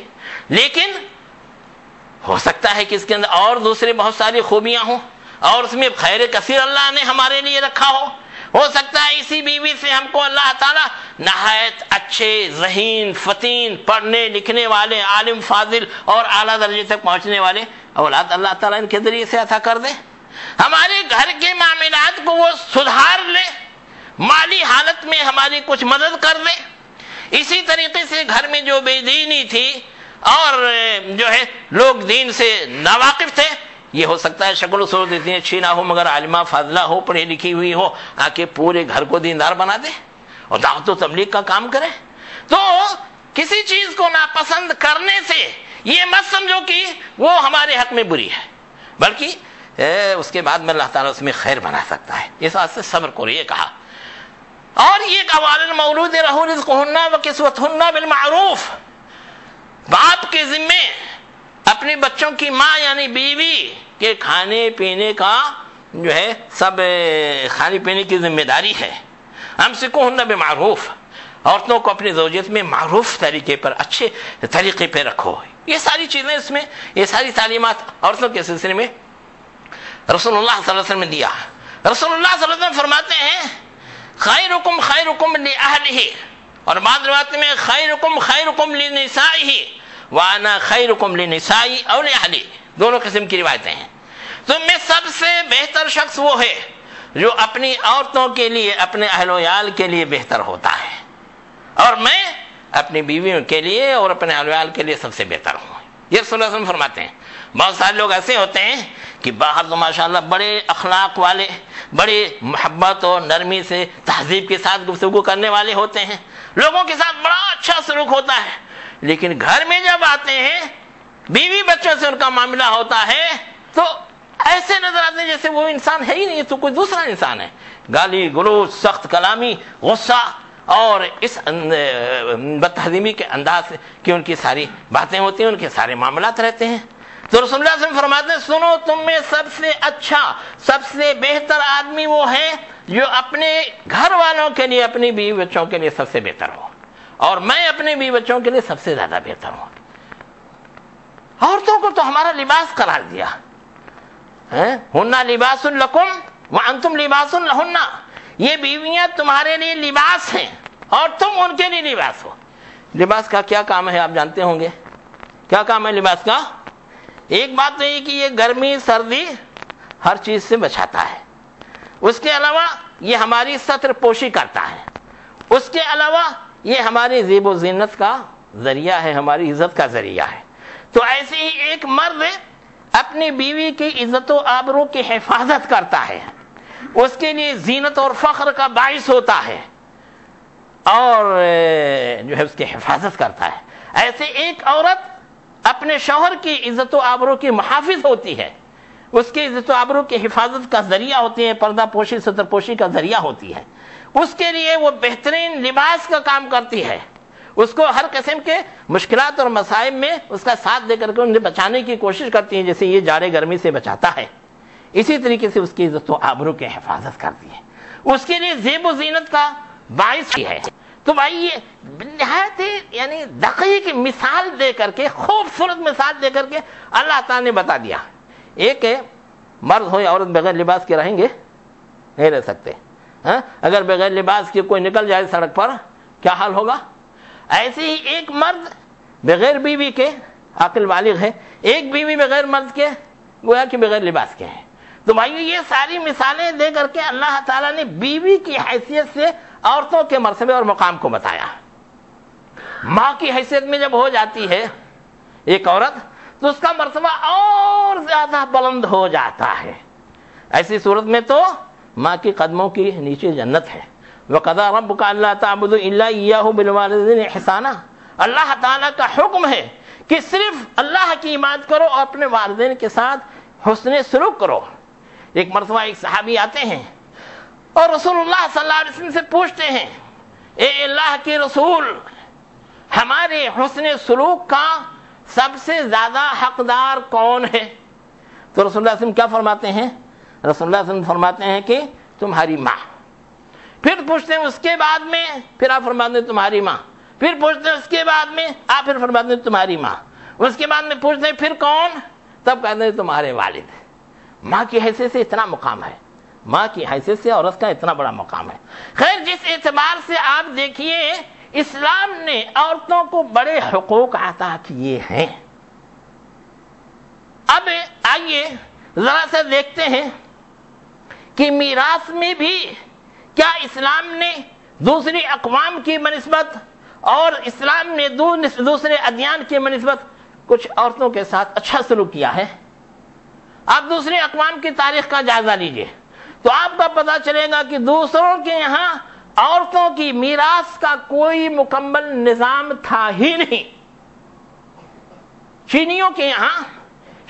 لیکن ہو سکتا ہے کہ اس کے اندر اور دوسری بہت ساری خوبیاں ہوں اور اس میں خیر کثیر اللہ نے ہمارے لیے رکھا ہو سکتا ہے اسی بیوی سے ہم کو اللہ تعالیٰ نہایت اچھے ذہین فتین پڑھنے لکھنے والے عالم فاضل اور اعلیٰ درجے تک پہنچنے والے اولاد اللہ تعالیٰ ان کے ذریعے سے عطا کر دے. ہمارے گھر کے معاملات کو وہ سدھار لے، مالی حالت میں ہماری کچھ مدد کر دے. اسی طریقے سے گھر میں جو بے دینی تھی اور جو ہے لوگ دین سے ناواقف تھے، یہ ہو سکتا ہے شکل و صورت اتنی اچھی نہ ہو مگر عالمہ فاضلہ ہو، پڑھی لکھی ہوئی ہو، آ کے پورے گھر کو دیندار بنا دے اور دعوت و تبلیغ کا کام کرے. تو کسی چیز کو ناپسند کرنے سے یہ مت سمجھو کہ وہ ہمارے حق میں بری ہے، بلکہ اس کے بعد میں اللہ تعالیٰ اس میں خیر بنا سکتا ہے. اس بات سے صبر کرو یہ کہا. اور یہ وَعَلَى لَهُ رِزْقُهُنَّ وَكِسْوَتُهُنَّ بِالْمَعْرُوفِ، باپ کے ذمے اپنے بچوں کی ماں یعنی بیوی کے کھانے پینے کا جو ہے سب کھانے پینے کی ذمہ داری ہے. امسکوہن بمعروف، عورتوں کو اپنی زوجیت میں معروف طریقے پر اچھے طریقے پہ رکھو. یہ ساری چیزیں اس میں، یہ ساری تعلیمات عورتوں کے سلسلے میں رسول اللہ صلی اللہ علیہ وسلم نے دیا. رسول اللہ صلی اللہ علیہ وسلم فرماتے ہیں خیرکم خیرکم لأہلہ، اور بعض روایت میں خیرکم خیرکم لنسائہ وانا خیرکم لنسائی او لأہلی، دونوں قسم کی روایتیں ہیں. تو میں سب سے بہتر شخص وہ ہے جو اپنی عورتوں کے لیے اپنے اہل و عیال کے لیے بہتر ہوتا ہے، اور میں اپنی بیویوں کے لیے اور اپنے اہل و عیال کے لیے سب سے بہتر ہوں. یہ رسول اللہ صلی اللہ علیہ وسلم فرماتے ہیں. بہت سارے لوگ ایسے ہوتے ہیں کہ باہر تو ماشاءاللہ بڑے اخلاق والے، بڑے محبت اور نرمی سے تہذیب کے ساتھ گفتگو کرنے والے ہوتے ہیں، لوگوں کے ساتھ بڑا اچھا سلوک ہوتا ہے، لیکن گھر میں جب آتے ہیں بیوی بچوں سے ان کا معاملہ ہوتا ہے تو ایسے نظر آتے ہیں جیسے وہ انسان ہے ہی نہیں، تو کوئی دوسرا انسان ہے. گالی گلوچ، سخت کلامی، غصہ اور اس بدتہذیبی کے انداز کی ان کی ساری باتیں ہوتی ہیں، ان کے سارے معاملات رہتے ہیں. تو رسول اللہ صلی اللہ علیہ وسلم فرماتے ہیں سنو، تم میں سب سے اچھا سب سے بہتر آدمی وہ ہے جو اپنے گھر والوں کے لیے اپنی بیوی بچوں کے لیے سب سے بہتر ہو، اور میں اپنے بیوی بچوں کے لیے سب سے زیادہ بہتر ہوں. عورتوں کو تو ہمارا لباس قرار دیا، ہن لباس لکم وانتم لباس لہن، یہ بیویاں تمہارے لیے لباس ہیں اور تم ان کے لیے لباس ہو. لباس کا کیا کام ہے آپ جانتے ہوں گے. کیا کام ہے لباس کا؟ ایک بات تو یہ کہ یہ گرمی سردی ہر چیز سے بچاتا ہے، اس کے علاوہ یہ ہماری ستر پوشی کرتا ہے، اس کے علاوہ یہ ہماری زیب و زینت کا ذریعہ ہے، ہماری عزت کا ذریعہ ہے. تو ایسے ہی ایک مرد اپنی بیوی کی عزت و آبرو کی حفاظت کرتا ہے، اس کے لیے زینت اور فخر کا باعث ہوتا ہے اور جو ہے اس کی حفاظت کرتا ہے. ایسے ایک عورت اپنے شوہر کی عزت و آبرو کی محافظ ہوتی ہے، اس کی عزت و آبرو کی حفاظت کا ذریعہ ہوتی ہے، پردہ پوشی ستر پوشی کا ذریعہ ہوتی ہے. اس کے لیے وہ بہترین لباس کا کام کرتی ہے، اس کو ہر قسم کے مشکلات اور مصائب میں اس کا ساتھ دے کر کے انہیں بچانے کی کوشش کرتی ہے، جیسے یہ جاڑے گرمی سے بچاتا ہے، اسی طریقے سے اس کی عزت و آبرو کی حفاظت کرتی ہے، اس کے لیے زیب و زینت کا باعث ہی ہے. تو بھائی یہ نہایت یعنی دقیق مثال دے کر کے، خوبصورت مثال دے کر کے اللہ تعالیٰ نے بتا دیا. ایک ہے مرد ہو یا عورت بغیر لباس کے رہیں گے نہیں رہ سکتے. اگر بغیر لباس کے کوئی نکل جائے سڑک پر کیا حال ہوگا؟ ایسے ہی ایک مرد بغیر بیوی کے عاقل بالغ ہے، ایک بیوی بغیر مرد کے گویا کہ بغیر لباس کے ہیں. تو بھائی یہ ساری مثالیں دے کر کے اللہ تعالیٰ نے بیوی کی حیثیت سے عورتوں کے مرتبے اور مقام کو بتایا. ماں کی حیثیت میں جب ہو جاتی ہے ایک عورت تو اس کا مرتبہ اور زیادہ بلند ہو جاتا ہے. ایسی صورت میں تو ماں کے قدموں کی نیچے جنت ہے. وَقَضَىٰ رَبُّكَ أَلَّا تَعْبُدُوا إِلَّا إِيَّاهُ بِالْوَالِدَيْنِ إِحْسَانًا. اللہ تعالیٰ کا حکم ہے کہ صرف اللہ کی عبادت کرو اور اپنے والدین کے ساتھ حسن سلوک کرو. ایک مرتبہ ایک صحابی آتے ہیں اور رسول اللہ صلی اللہ علیہ وسلم سے پوچھتے ہیں اے اللہ کے رسول ہمارے حسن سلوک کا سب سے زیادہ حقدار کون ہے؟ تو رسول اللہ صلی اللہ علیہ وسلم کیا فرماتے ہیں؟ رسول اللہ صلی اللہ علیہ وسلم فرماتے ہیں کہ تمہاری ماں. پھر پوچھتے ہیں اس کے بعد میں، پھر آپ فرماتے ہیں تمہاری ماں. پھر پوچھتے ہیں اس کے بعد میں، آپ پھر فرماتے ہیں تمہاری ماں. اس کے بعد میں پوچھتے ہیں پھر کون؟ تب کہتے ہیں تمہارے والد. ماں کی حیثیت سے اتنا مقام ہے، ماں کی حیثیت سے عورت کا اتنا بڑا مقام ہے. خیر جس اعتبار سے آپ دیکھیے اسلام نے عورتوں کو بڑے حقوق عطا کیے ہیں. اب آئیے ذرا سے دیکھتے ہیں کہ میراث میں بھی کیا اسلام نے دوسری اقوام کی بنسبت اور اسلام نے دوسرے ادیان کی بنسبت کچھ عورتوں کے ساتھ اچھا سلوک کیا ہے. آپ دوسرے اقوام کی تاریخ کا جائزہ لیجئے تو آپ کو پتہ چلے گا کہ دوسروں کے یہاں عورتوں کی میراث کا کوئی مکمل نظام تھا ہی نہیں. چینیوں کے یہاں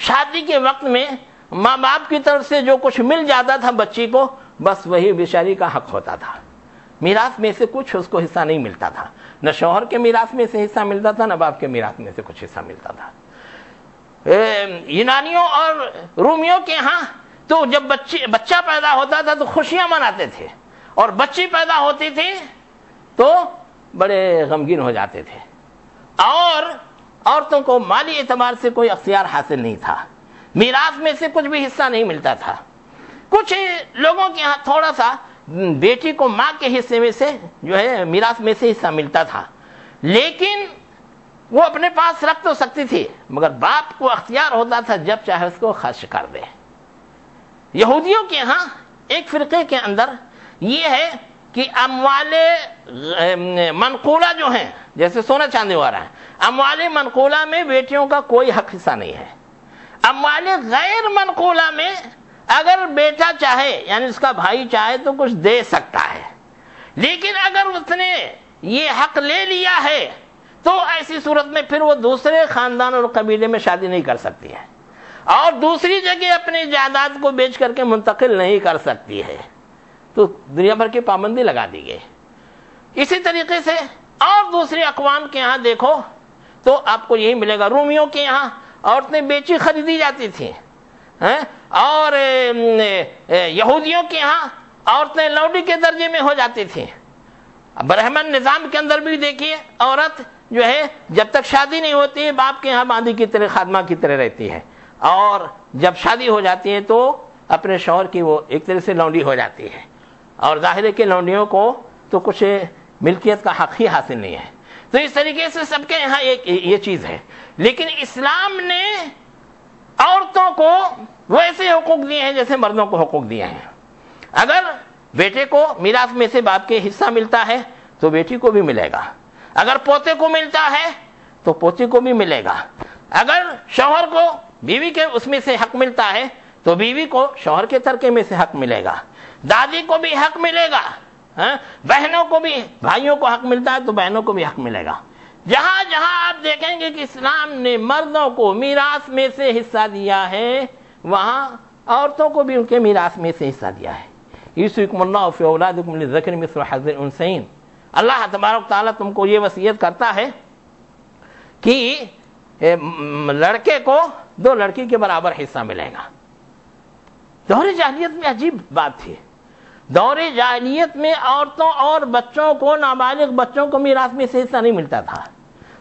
شادی کے وقت میں ماں باپ کی طرف سے جو کچھ مل جاتا تھا بچی کو بس وہی بیچاری کا حق ہوتا تھا. میراث میں سے کچھ اس کو حصہ نہیں ملتا تھا. نہ شوہر کے میراث میں سے حصہ ملتا تھا نہ باپ کے میراث میں سے کچھ حصہ ملتا تھا. یونانیوں اور رومیوں کے ہاں تو جب بچہ پیدا ہوتا تھا تو خوشیاں مناتے تھے اور بچی پیدا ہوتی تھی تو بڑے غمگین ہو جاتے تھے اور عورتوں کو مالی اعتبار سے کوئی اختیار حاصل نہیں تھا. میراث میں سے کچھ بھی حصہ نہیں ملتا تھا. کچھ لوگوں کے ہاں تھوڑا سا بیٹی کو ماں کے حصے میں سے جو ہے میراث میں سے حصہ ملتا تھا لیکن وہ اپنے پاس رکھ تو سکتی تھی مگر باپ کو اختیار ہوتا تھا جب چاہے اس کو خرچ کر دے. یہودیوں کے ہاں ایک فرقے کے اندر یہ ہے کہ اموال منقولہ جو ہیں جیسے سونا چاندی وغیرہ ہیں اموال منقولہ میں بیٹیوں کا کوئی حق حصہ نہیں ہے. اموال غیر منقولہ میں اگر بیٹا چاہے یعنی اس کا بھائی چاہے تو کچھ دے سکتا ہے لیکن اگر اس نے یہ حق لے لیا ہے تو ایسی صورت میں پھر وہ دوسرے خاندان اور قبیلے میں شادی نہیں کر سکتی ہے اور دوسری جگہ اپنی جائیداد کو بیچ کر کے منتقل نہیں کر سکتی ہے. تو دنیا بھر کی پابندی لگا دی گئی. اسی طریقے سے اور دوسرے اقوام کے یہاں دیکھو تو آپ کو یہی ملے گا. رومیوں کے یہاں عورتیں بیچی خریدی جاتی تھیں اور یہودیوں کے ہاں عورتیں لوڈی کے درجے میں ہو جاتی تھیں. برہمن نظام کے اندر بھی دیکھیے عورت جو ہے جب تک شادی نہیں ہوتی ہے باپ کے ہاں باندھی کی طرح خادمہ کی طرح رہتی ہے اور جب شادی ہو جاتی ہے تو اپنے شوہر کی وہ ایک طرح سے لونڈی ہو جاتی ہے اور ظاہر ہے کہ لونڈیوں کو تو کچھ ملکیت کا حق ہی حاصل نہیں ہے. تو اس طریقے سے سب کے یہاں ایک یہ چیز ہے لیکن اسلام نے عورتوں کو ویسے حقوق دیے ہیں جیسے مردوں کو حقوق دیے ہیں. اگر بیٹے کو میراث میں سے باپ کے حصہ ملتا ہے تو بیٹی کو بھی ملے گا. اگر پوتے کو ملتا ہے تو پوتی کو بھی ملے گا. اگر شوہر کو بیوی کے اس میں سے حق ملتا ہے تو بیوی کو شوہر کے ترکے میں سے حق ملے گا. دادی کو بھی حق ملے گا. بہنوں کو بھی بھائیوں کو حق ملتا ہے تو بہنوں کو بھی حق ملے گا. جہاں جہاں آپ دیکھیں گے کہ اسلام نے مردوں کو میراث میں سے حصہ دیا ہے وہاں عورتوں کو بھی ان کے میراث میں سے حصہ دیا ہے. یوصیکم اللہ فی اولادکم للذکر مثل حظ الانثیین. اللہ تبارک تعالیٰ تم کو یہ وصیت کرتا ہے کہ لڑکے کو 2 لڑکی کے برابر حصہ ملے گا. دور جاہلیت میں عجیب بات تھی. دور جاہلیت میں عورتوں اور بچوں کو نابالغ بچوں کو میراث میں سے حصہ نہیں ملتا تھا.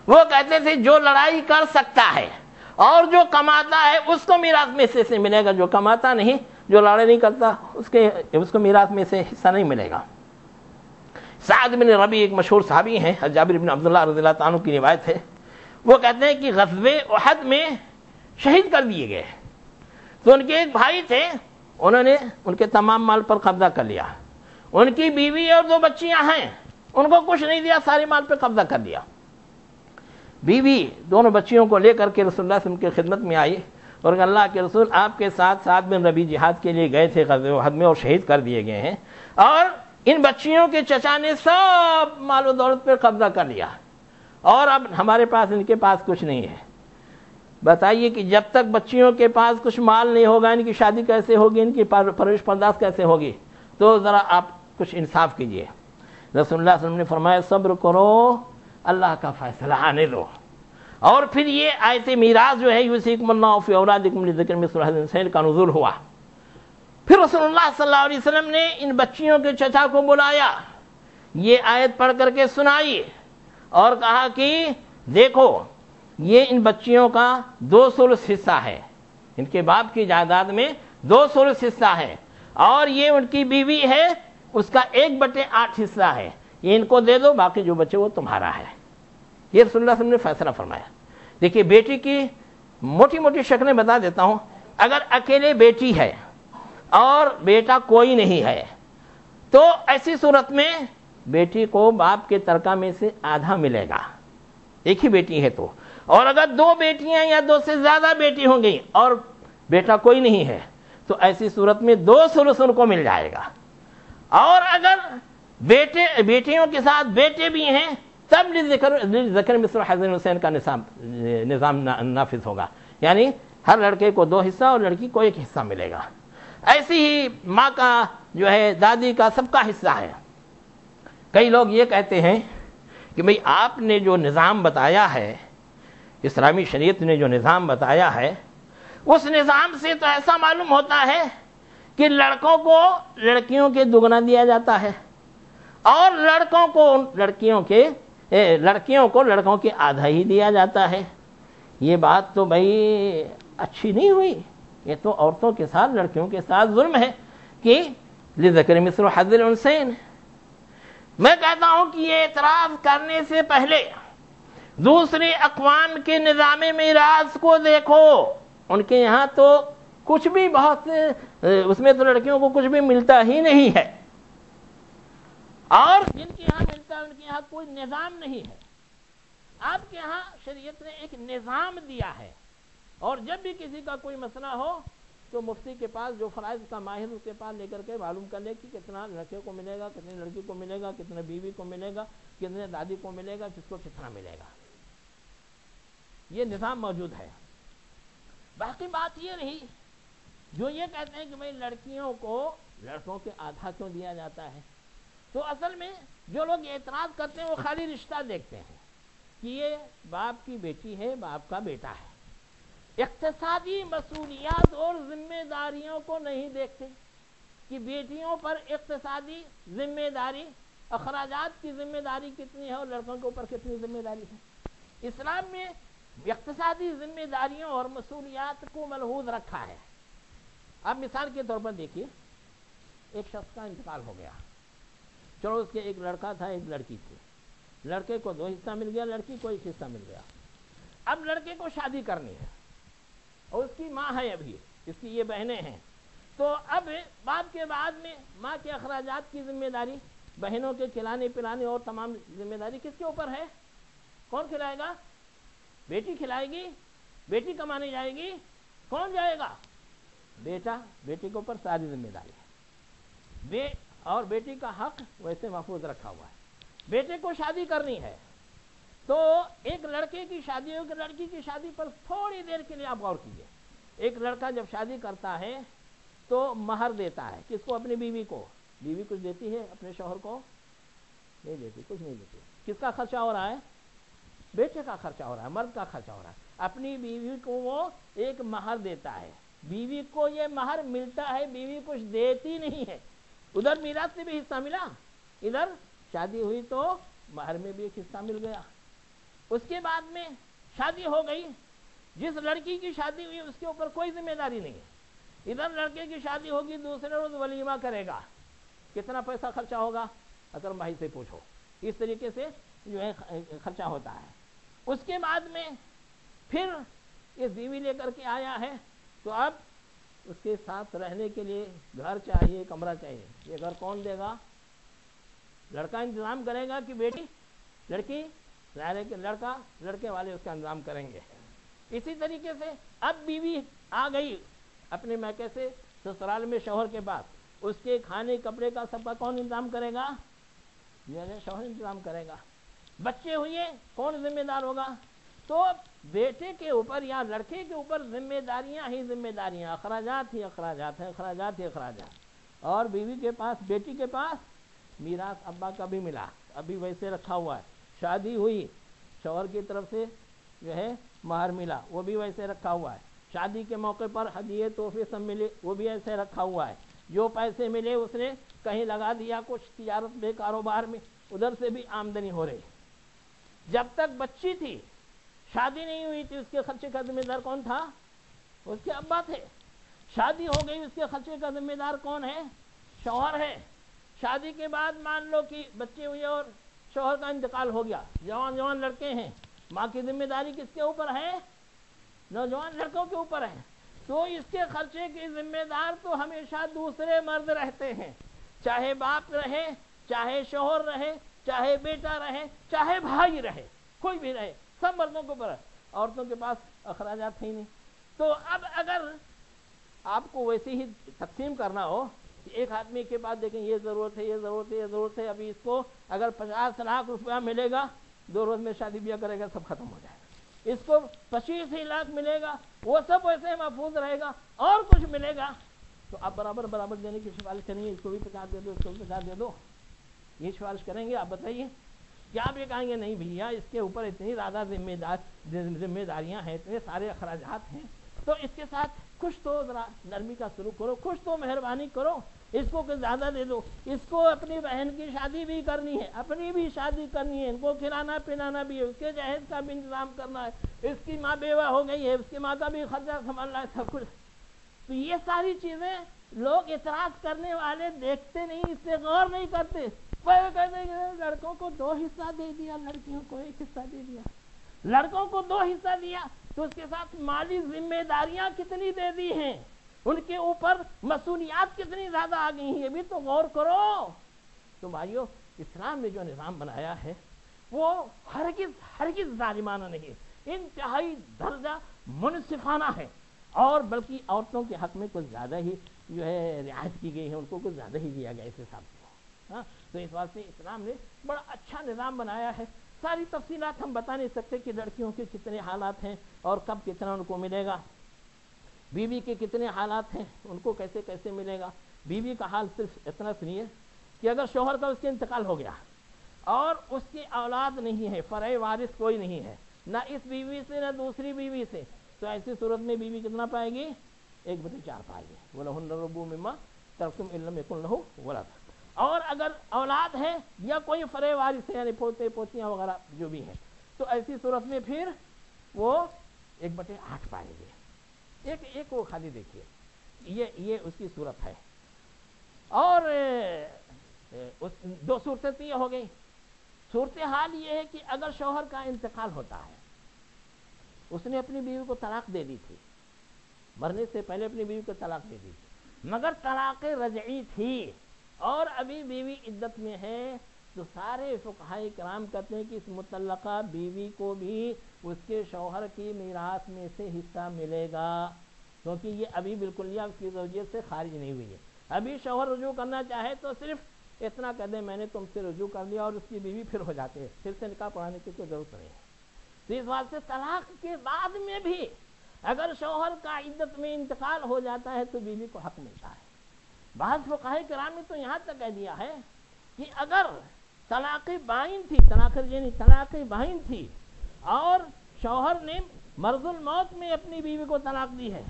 وہ کہتے تھے جو لڑائی کر سکتا ہے اور جو کماتا ہے اس کو میراث میں سے حصہ ملے گا. جو کماتا نہیں جو لڑائی نہیں کرتا اس کو میراث میں سے حصہ نہیں ملے گا. سعد بن ربیع ایک مشہور صحابی ہیں. جابر بن عبداللہ رضی اللہ عنہ کی روایت ہے. وہ کہتے ہیں کہ غزوہ احد میں شہید کر دیے گئے تو ان کے ایک بھائی تھے انہوں نے ان کے تمام مال پر قبضہ کر لیا. ان کی بیوی اور 2 بچیاں ہیں, ان کو کچھ نہیں دیا, سارے مال پہ قبضہ کر لیا. بیوی دونوں بچیوں کو لے کر کے رسول اللہ صلی اللہ علیہ وسلم کی خدمت میں آئی اور کہ اللہ کے رسول آپ کے ساتھ ساتھ بن ربیع جہاد کے لیے گئے تھے غزوہ احد میں اور شہید کر دیے گئے ہیں, اور ان بچیوں کے چچا نے سب مال و دولت پر قبضہ کر لیا اور اب ہمارے پاس ان کے پاس کچھ نہیں ہے. بتائیے کہ جب تک بچیوں کے پاس کچھ مال نہیں ہوگا ان کی شادی کیسے ہوگی, ان کی پرورش پرداش کیسے ہوگی؟ تو ذرا آپ کچھ انصاف کیجئے. رسول اللہ صلی اللہ علیہ وسلم نے فرمایا صبر کرو, اللہ کا فیصلہ آنے دو. اور پھر یہ آیت میراث جو ہے یوصیکم اللہ فی اولادکم للذکر مثل حظ الانثیین کا نزول ہوا. پھر رسول اللہ صلی اللہ علیہ وسلم نے ان بچیوں کے چچا کو بلایا, یہ آیت پڑھ کر کے سنائی اور کہا کہ دیکھو یہ ان بچیوں کا 2/3 حصہ ہے, ان کے باپ کی جائیداد میں 2/3 حصہ ہے, اور یہ ان کی بیوی ہے اس کا 1/8 حصہ ہے, یہ ان کو دے دو, باقی جو بچے وہ تمہارا ہے. یہ رسول اللہ صلی اللہ علیہ وسلم نے فیصلہ فرمایا. دیکھیے بیٹی کی موٹی موٹی شکلیں بتا دیتا ہوں. اگر اکیلے بیٹی ہے اور بیٹا کوئی نہیں ہے تو ایسی صورت میں بیٹی کو باپ کے ترکہ میں سے آدھا ملے گا, ایک ہی بیٹی ہے تو. اور اگر 2 بیٹیاں یا 2 سے زیادہ بیٹی ہوں گی اور بیٹا کوئی نہیں ہے تو ایسی صورت میں 2/3 ان کو مل جائے گا. اور اگر بیٹیوں کے ساتھ بیٹے بھی ہیں تب ذکر مثل حظ الانثیین کا نظام نافذ ہوگا, یعنی ہر لڑکے کو 2 حصہ اور لڑکی کو 1 حصہ ملے گا. ایسی ہی ماں کا جو ہے, دادی کا, سب کا حصہ ہے. کئی لوگ یہ کہتے ہیں کہ بھئی آپ نے جو نظام بتایا ہے, اسلامی شریعت نے جو نظام بتایا ہے, اس نظام سے تو ایسا معلوم ہوتا ہے کہ لڑکوں کو لڑکیوں کے دگنا دیا جاتا ہے اور لڑکیوں کو لڑکوں کے آدھا ہی دیا جاتا ہے. یہ بات تو بھائی اچھی نہیں ہوئی, یہ تو عورتوں کے ساتھ لڑکیوں کے ساتھ ظلم ہے کہ لذکر مثل حظ الانثیین. میں کہتا ہوں کہ یہ اعتراض کرنے سے پہلے دوسرے اقوام کے نظام میراث کو دیکھو. ان کے یہاں تو کچھ بھی بہت اس میں تو لڑکیوں کو کچھ بھی ملتا ہی نہیں ہے, اور جن کے یہاں ملتا ہے ان کے یہاں کوئی نظام نہیں ہے. آپ کے یہاں شریعت نے ایک نظام دیا ہے, اور جب بھی کسی کا کوئی مسئلہ ہو تو مفتی کے پاس جو فرائض کا ماہر اس کے پاس لے کر کے معلوم کر لے کہ کتنا لڑکے کو ملے گا, کتنی لڑکی کو ملے گا, کتنے بیوی کو ملے گا, کتنے دادی کو ملے گا, کس کو کتنا ملے گا. یہ نظام موجود ہے. باقی بات یہ رہی جو یہ کہتے ہیں کہ بھئی لڑکیوں کو لڑکوں کے آدھا کیوں دیا جاتا ہے, تو اصل میں جو لوگ اعتراض کرتے ہیں وہ خالی رشتہ دیکھتے ہیں کہ یہ باپ کی بیٹی ہے, باپ کا بیٹا ہے. اقتصادی مسئولیات اور ذمہ داریوں کو نہیں دیکھتے کہ بیٹیوں پر اقتصادی ذمہ داری, اخراجات کی ذمہ داری کتنی ہے اور لڑکوں کے اوپر کتنی ذمہ داری ہے. اسلام میں اقتصادی ذمہ داریوں اور مسئولیات کو ملحوظ رکھا ہے. اب مثال کے طور پر دیکھیے, ایک شخص کا انتقال ہو گیا, چلو اس کے ایک لڑکا تھا, ایک لڑکی تھی. لڑکے کو 2 حصہ مل گیا, لڑکی کو 1 حصہ مل گیا. اب لڑکے کو شادی کرنی ہے اور اس کی ماں ہے, ابھی اس کی یہ بہنیں ہیں, تو اب باپ کے بعد میں ماں کے اخراجات کی ذمہ داری, بہنوں کے کھلانے پلانے اور تمام ذمہ داری کس کے اوپر ہے؟ کون کھلائے گا؟ بیٹی کھلائے گی, بیٹی کمانے جائے گی, کون جائے گا؟ بیٹا. بیٹی کے اوپر ساری ذمہ داری ہے. اور بیٹی کا حق ویسے محفوظ رکھا ہوا ہے. بیٹے کو شادی کرنی ہے تو ایک لڑکے کی شادی ہو کہ لڑکی کی شادی پر تھوڑی دیر کے لیے آپ غور کیجیے. ایک لڑکا جب شادی کرتا ہے تو مہر دیتا ہے, کس کو؟ اپنی بیوی کو. بیوی کچھ دیتی ہے اپنے شوہر کو؟ نہیں دیتی, کچھ نہیں دیتی. کس کا خرچہ ہو رہا ہے؟ بیٹے کا خرچہ ہو رہا ہے, مرد کا خرچہ ہو رہا ہے. اپنی بیوی کو وہ ایک مہر دیتا ہے. بیوی کو یہ مہر ملتا ہے, بیوی کچھ دیتی نہیں ہے. ادھر میراث سے بھی حصہ ملا, ادھر شادی ہوئی تو مہر میں بھی ایک حصہ مل گیا. اس کے بعد میں شادی ہو گئی, جس لڑکی کی شادی ہوئی اس کے اوپر کوئی ذمہ داری نہیں ہے. ادھر لڑکے کی شادی ہوگی, دوسرے روز ولیمہ کرے گا, کتنا پیسہ خرچہ ہوگا اکرم بھائی سے پوچھو. اس طریقے سے جو ہے خرچہ ہوتا ہے. اس کے بعد میں پھر یہ بیوی لے کر کے آیا ہے تو اب اس کے ساتھ رہنے کے لیے گھر چاہیے، کمرہ چاہیے. یہ گھر کون دے گا؟ لڑکا انتظام کرے گا کہ بیٹی؟ لڑکی؟ ظاہر ہے کہ لڑکا، لڑکے والے اس کا انتظام کریں گے. اسی طریقے سے اب بیوی آ گئی اپنے میکے سے سسرال میں شوہر کے پاس، اس کے کھانے کپڑے کا سب کا کون انتظام کرے گا؟ یہ شوہر انتظام کرے گا. بچے ہوئے کون ذمہ دار ہوگا؟ تو بیٹے کے اوپر یا لڑکے کے اوپر ذمہ داریاں ہی ذمہ داریاں، اخراجات ہی اخراجات ہیں، اخراجات ہی اخراجات. اور بیوی کے پاس، بیٹی کے پاس میراث ابا کا بھی ملا، ابھی ویسے رکھا ہوا ہے. شادی ہوئی، شوہر کی طرف سے جو ہے مہر ملا، وہ بھی ویسے رکھا ہوا ہے. شادی کے موقع پر ہدیے تحفے سب ملے، وہ بھی ایسے رکھا ہوا ہے. جو پیسے ملے اس نے کہیں لگا دیا، کچھ تجارت میں، کاروبار میں، ادھر سے بھی آمدنی ہو رہی. جب تک بچی تھی، شادی نہیں ہوئی تھی، اس کے خرچے کا ذمہ دار کون تھا؟ اس کے ابا تھے. شادی ہو گئی، اس کے خرچے کا ذمہ دار کون ہے؟ شوہر ہے. شادی کے بعد مان لو کہ بچے ہوئے اور شوہر کا انتقال ہو گیا، جوان لڑکے ہیں، ماں کی ذمہ داری کس کے اوپر ہے؟ نوجوان لڑکوں کے اوپر ہے. تو اس کے خرچے کے ذمہ دار تو ہمیشہ دوسرے مرد رہتے ہیں، چاہے باپ رہے، چاہے شوہر رہے، چاہے بیٹا رہے، چاہے بھائی رہے، کوئی بھی رہے، سب مردوں کے اوپر ہے. عورتوں کے پاس اخراجات ہیں ہی نہیں. تو اب اگر آپ کو ویسے ہی تقسیم کرنا ہو کہ ایک آدمی کے پاس دیکھیں یہ ضرورت ہے، یہ ضرورت ہے، یہ ضرورت ہے، ابھی اس کو اگر 50 لاکھ روپیہ ملے گا، 2 روز میں شادی بیاہ کرے گا، سب ختم ہو جائے گا. اس کو 25 لاکھ ملے گا، وہ سب ویسے محفوظ رہے گا. اور کچھ ملے گا تو آپ برابر دینے کی سفارش کریں گے، اس کو بھی 50 دے دو، اس کو بھی 50 دے دو، یہ سفارش کریں گے؟ آپ بتائیے. کیا آپ یہ کہیں گے نہیں بھیا اس کے اوپر اتنی زیادہ ذمہ داریاں ہیں، اتنے سارے اخراجات ہیں، تو اس کے ساتھ کچھ تو ذرا نرمی کا سلوک کرو، کچھ تو مہربانی کرو، اس کو کچھ زیادہ دے دو. اس کو اپنی بہن کی شادی بھی کرنی ہے، اپنی بھی شادی کرنی ہے، ان کو کھلانا پلانا بھی ہے، اس کے جہیز کا بھی انتظام کرنا ہے، اس کی ماں بیوہ ہو گئی ہے، اس کی ماں کا بھی خرچہ سنبھالنا ہے، سب کچھ. تو یہ ساری چیزیں لوگ اعتراض کرنے والے دیکھتے نہیں، اس سے غور نہیں کرتے. کہتے ہیں لڑکوں کو 2 حصہ دے دیا، لڑکیوں کو 1 حصہ دے دیا. لڑکوں کو 2 حصہ دیا تو اس کے ساتھ مالی ذمہ داریاں کتنی دے دی ہیں، ان کے اوپر مسئولیات کتنی زیادہ آ گئی ہیں، یہ بھی تو غور کرو. تو بھائیو، اسلام نے جو نظام بنایا ہے وہ ہرگز ظالمانہ نہیں، انتہائی درجہ منصفانہ ہے. اور بلکہ عورتوں کے حق میں کچھ زیادہ ہی جو ہے رعایت کی گئی ہے، ان کو کچھ زیادہ ہی دیا گیا اس حساب سے. ہاں، تو اس واسطے اسلام نے بڑا اچھا نظام بنایا ہے. ساری تفصیلات ہم بتا نہیں سکتے کہ لڑکیوں کے کتنے حالات ہیں اور کب کتنا ان کو ملے گا، بیوی کے کتنے حالات ہیں، ان کو کیسے کیسے ملے گا. بیوی کا حال صرف اتنا سنیے کہ اگر شوہر کا اس کے انتقال ہو گیا اور اس کی اولاد نہیں ہے، فرع وارث کوئی نہیں ہے، نہ اس بیوی سے نہ دوسری بیوی سے، تو ایسی صورت میں بیوی کتنا پائے گی؟ 1/4 پائے گی. وَلَهُنَّ الرُّبُعُ مِمَّا تَرَكْتُمْ إِن لَّمْ يَكُن لَّهُ وَلَدٌ. اور اگر اولاد ہے یا کوئی فرع وارث ہے، یعنی پوتے پوتیاں وغیرہ جو بھی ہیں، تو ایسی صورت میں پھر وہ 1/8 پائے گی. ایک وہ خالی دیکھیے، یہ اس کی صورت ہے. اور 2 صورتیں یہ ہو گئی. صورتحال یہ ہے کہ اگر شوہر کا انتقال ہوتا ہے، اس نے اپنی بیوی کو طلاق دے دی تھی، مرنے سے پہلے اپنی بیوی کو طلاق دے دی تھی، مگر طلاق رجعی تھی اور ابھی بیوی عدت میں ہے، تو سارے فقہائے کرام کہتے ہیں کہ اس مطلقہ بیوی کو بھی اس کے شوہر کی میراث میں سے حصہ ملے گا، کیونکہ یہ ابھی بالکل اس کی زوجیت سے خارج نہیں ہوئی ہے. ابھی شوہر رجوع کرنا چاہے تو صرف اتنا کہہ دیں میں نے تم سے رجوع کر لیا، اور اس کی بیوی پھر ہو جاتے ہیں، پھر سے نکاح پڑھانے کی کوئی ضرورت نہیں ہے. تو اس واسطے طلاق کے بعد میں بھی اگر شوہر کا عدت میں انتقال ہو جاتا ہے تو بیوی کو حق ملتا ہے. بعض فقہائے کرام نے تو یہاں تک کہہ دیا ہے کہ اگر طلاق بائن تھی، طلاق بائن تھی اور شوہر نے مرض الموت میں اپنی بیوی کو طلاق دی ہے،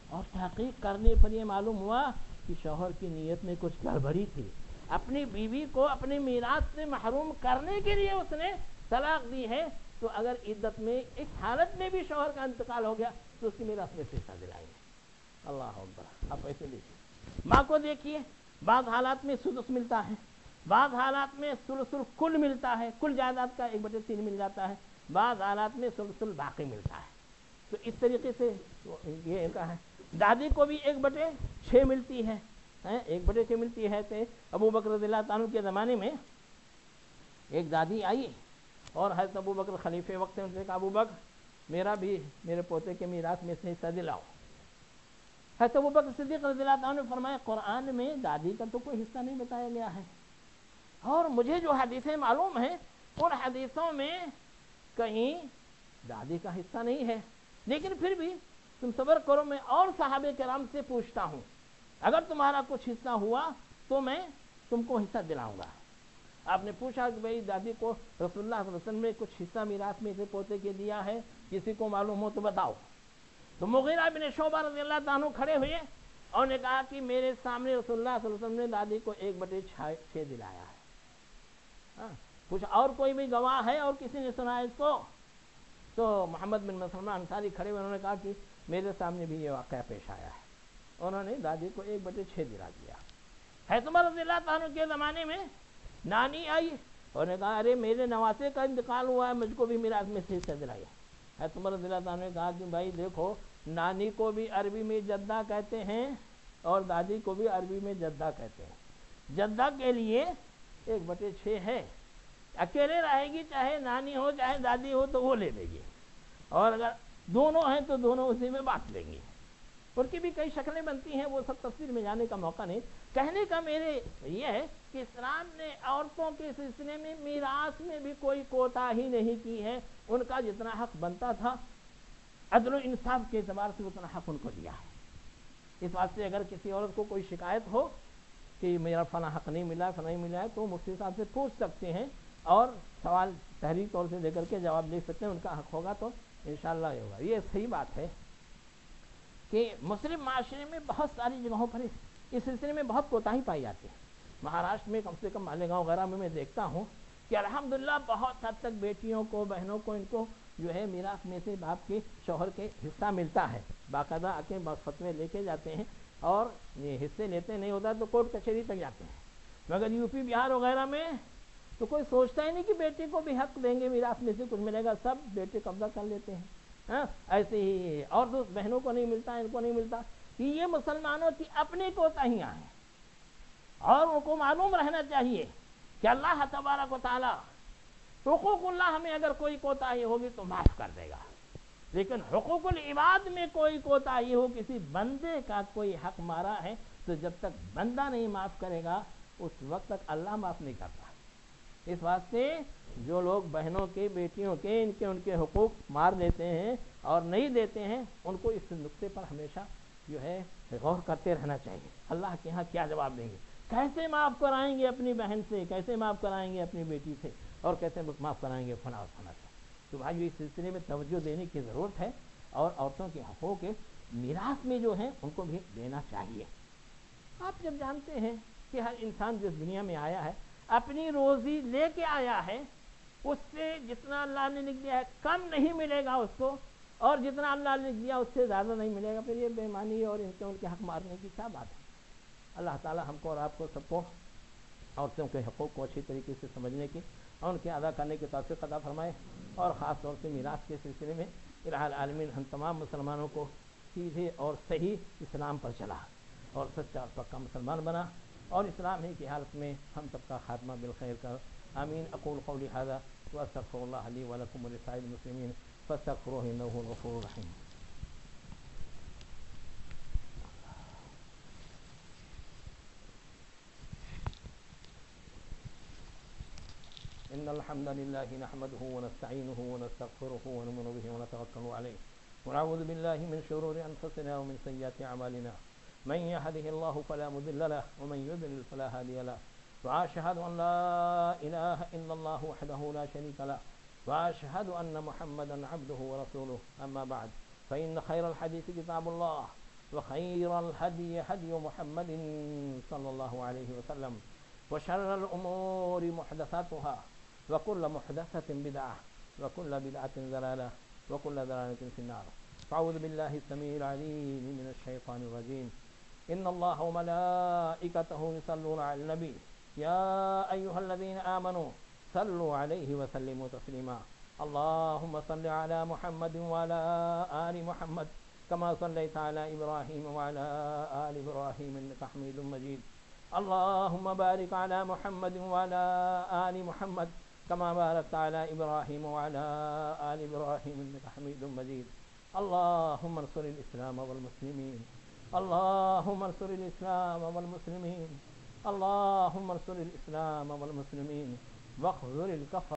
اور تحقیق کرنے پر یہ معلوم ہوا کہ شوہر کی نیت میں کچھ گڑبڑی تھی، اپنی بیوی کو اپنی میراث سے محروم کرنے کے لیے اس نے طلاق دی ہے، تو اگر عدت میں اس حالت میں بھی شوہر کا انتقال ہو گیا تو اس کی میراث میں سے حصہ دلائیں گے. اللہ اکبر. آپ ایسے دیکھیے، ماں کو دیکھیے، بعض حالات میں سدس ملتا ہے، بعض حالات میں ثلث الکل ملتا ہے، کل جائیداد کا 1/3 مل جاتا ہے، بعض حالات میں ثلث الباقی ملتا ہے. تو اس طریقے سے یہ کا ہے. دادی کو بھی 1/6 ملتی ہے، 1/6 ملتی ہے۔ تو ابو بکر رضی اللہ عنہ کے زمانے میں ایک دادی آئی اور حضرت ابو بکر خلیفہ وقت ان سے کہا ابو بکر میرا بھی میرے پوتے کے میراث میں سے حصہ دلاؤ۔ حضرت ابو بکر صدیق رضی اللہ عنہ نے فرمایا قرآن میں دادی کا تو کوئی حصہ نہیں بتایا گیا ہے، اور مجھے جو حدیثیں معلوم ہیں ان حدیثوں میں کہیں دادی کا حصہ نہیں ہے، لیکن پھر بھی تم صبر کرو، میں اور صحابہ کرام سے پوچھتا ہوں، اگر تمہارا کچھ حصہ ہوا تو میں تم کو حصہ دلاؤں گا۔ آپ نے پوچھا کہ بھئی دادی کو رسول اللہ صلی اللہ علیہ وسلم نے کچھ حصہ میراث میں سے پوتے کے دیا ہے، کسی کو معلوم ہو تو بتاؤ۔ تو مغیرہ بن شعبہ رضی اللہ عنہ کھڑے ہوئے اور نے کہا کہ میرے سامنے رسول اللہ صلی اللہ علیہ وسلم نے دادی کو 1/6 دلایا ہے۔ کچھ اور کوئی بھی گواہ ہے اور کسی نے سنا ہے اس کو؟ تو محمد بن مسلمہ انصاری کھڑے ہوئے، انہوں نے کہا کہ میرے سامنے بھی یہ واقعہ پیش آیا ہے، انہوں نے دادی کو 1/6 دلا دیا۔ حضرت عمر رضی اللہ عنہ کے زمانے میں نانی آئی اور نے کہا ارے میرے نواسے کا انتقال ہوا ہے، مجھ کو بھی میراث میں سے حصہ دلائیے۔ حضرت عمر رضی اللہ عنہ نے کہا کہ بھائی دیکھو، نانی کو بھی عربی میں جدہ کہتے ہیں اور دادی کو بھی عربی میں جدہ کہتے ہیں۔ جدہ کے لیے 1/6 ہے، اکیلے رہے گی چاہے نانی ہو چاہے دادی ہو تو وہ لے لے گی، اور اگر دونوں ہیں تو دونوں اسی میں بانٹ لیں گے۔ ان کی بھی کئی شکلیں بنتی ہیں، وہ سب تفصیل میں جانے کا موقع نہیں۔ کہنے کا میرے یہ ہے کہ اسلام نے عورتوں کے سلسلے میں میراث میں بھی کوئی کوتاہی نہیں کی ہے، ان کا جتنا حق بنتا تھا عدل و انصاف کے اعتبار سے اتنا حق ان کو دیا ہے۔ اس واسطے اگر کسی عورت کو کوئی شکایت ہو کہ میرا فلاں حق نہیں ملا فلاں نہیں ملا ہے تو مفتی صاحب سے پوچھ سکتے ہیں اور سوال تحریری طور سے دے کر کے جواب دے سکتے ہیں، ان کا حق ہوگا تو انشاءاللہ یہ ہوگا۔ یہ صحیح بات ہے کہ مسلم معاشرے میں بہت ساری جگہوں پر اس سلسلے میں بہت کوتاہی پائی جاتی ہے۔ مہاراشٹر میں کم سے کم مالیگاؤں وغیرہ میں دیکھتا ہوں کہ الحمدللہ بہت حد تک بیٹیوں کو بہنوں کو ان کو جو ہے میراث میں سے باپ کے شوہر کے حصہ ملتا ہے، باقاعدہ آ کے فتوے لے کے جاتے ہیں اور یہ حصے لیتے نہیں ہوتا تو کورٹ کچہری تک جاتے ہیں۔ مگر یو پی بہار وغیرہ میں تو کوئی سوچتا ہی نہیں کہ بیٹی کو بھی حق دیں گے، میراث میں سے کچھ ملے گا، سب بیٹے قبضہ کر لیتے ہیں۔ ایسے ہی اور دوست بہنوں کو نہیں ملتا، ان کو نہیں ملتا، کہ یہ مسلمانوں کی اپنی کوتاہیاں ہیں، اور ان کو معلوم رہنا چاہیے کہ اللہ تبارک و تعالی حقوق اللہ ہمیں اگر کوئی کوتاہی ہوگی تو معاف کر دے گا، لیکن حقوق العباد میں کوئی کوتاہی ہو، کسی بندے کا کوئی حق مارا ہے تو جب تک بندہ نہیں معاف کرے گا اس وقت تک اللہ معاف نہیں کرتا۔ اس واسطے جو لوگ بہنوں کے بیٹیوں کے ان کے حقوق مار دیتے ہیں اور نہیں دیتے ہیں، ان کو اس نقطے پر ہمیشہ جو ہے غور کرتے رہنا چاہیے۔ اللہ کے ہاں کیا جواب دیں گے، کیسے معاف کرائیں گے اپنی بہن سے، کیسے معاف کرائیں گے اپنی بیٹی سے، اور کیسے معاف کرائیں گے فلاں اور فلاں سے۔ تو بھائی اس سلسلے میں توجہ دینے کی ضرورت ہے، اور عورتوں کے حقوق میراث میں جو ہیں ان کو بھی دینا چاہیے۔ آپ جب جانتے ہیں کہ ہر انسان جو اس دنیا میں آیا ہے اپنی روزی لے کے آیا ہے، اس سے جتنا اللہ نے لکھ دیا ہے کم نہیں ملے گا اس کو، اور جتنا اللہ نے لکھ دیا اس سے زیادہ نہیں ملے گا، پھر یہ بے ایمانی اور ان کے حق مارنے کی کیا بات ہے۔ اللہ تعالی ہم کو اور آپ کو سب کو عورتوں کے حقوق کو اچھی طریقے سے سمجھنے کی اور ان کے ادا کرنے کی توفیق عطا فرمائے، اور خاص طور سے میراث کے سلسلے میں الہ العالمین ہم تمام مسلمانوں کو سیدھے اور صحیح اسلام پر چلا اور سچا اور پکا مسلمان بنا، اور اسلام ہی کی حالت میں ہم سب کا خاتمہ بالخیر کر۔ آمین۔ اقول قولی ھذا واستغفر اللہ لی ولکم ولسائر المسلمین فاستغفروہ انہ هو الغفور الرحیم۔ ان الحمد لله نحمده ونستعينه ونستغفره ونؤمن به ونتوكل عليه ونعوذ بالله من شرور انفسنا ومن سيئات اعمالنا، من يهده الله فلا مضل له ومن يضلل فلا هادي له، واشهد ان لا اله الا الله وحده لا شريك له، واشهد ان محمدا عبده ورسوله، اما بعد فان خير الحديث كتاب الله، وخير الهدي هدي محمد صلى الله عليه وسلم، وشر الامور محدثاتها، وكل محدثة بدعة، وكل بدعة ضلالة، وكل ضلالة في النار۔ فاعوذ بالله السميع العليم من الشيطان الرجيم۔ إن الله وملائكته يصلون على النبي يا أيها الذين آمنوا صلوا عليه وسلموا تسليما۔ اللهم صل على محمد وعلى آل محمد كما صليت على إبراهيم وعلى آل إبراهيم إنك حميد مجيد. اللهم بارك على محمد وعلى آل محمد كما باركت على إبراهيم وعلى آل إبراهيم إنك حميد مجيد. اللهم انصر الإسلام والمسلمين. اللهم انصر الإسلام والمسلمين. اللهم انصر الإسلام والمسلمين واخذل الكفر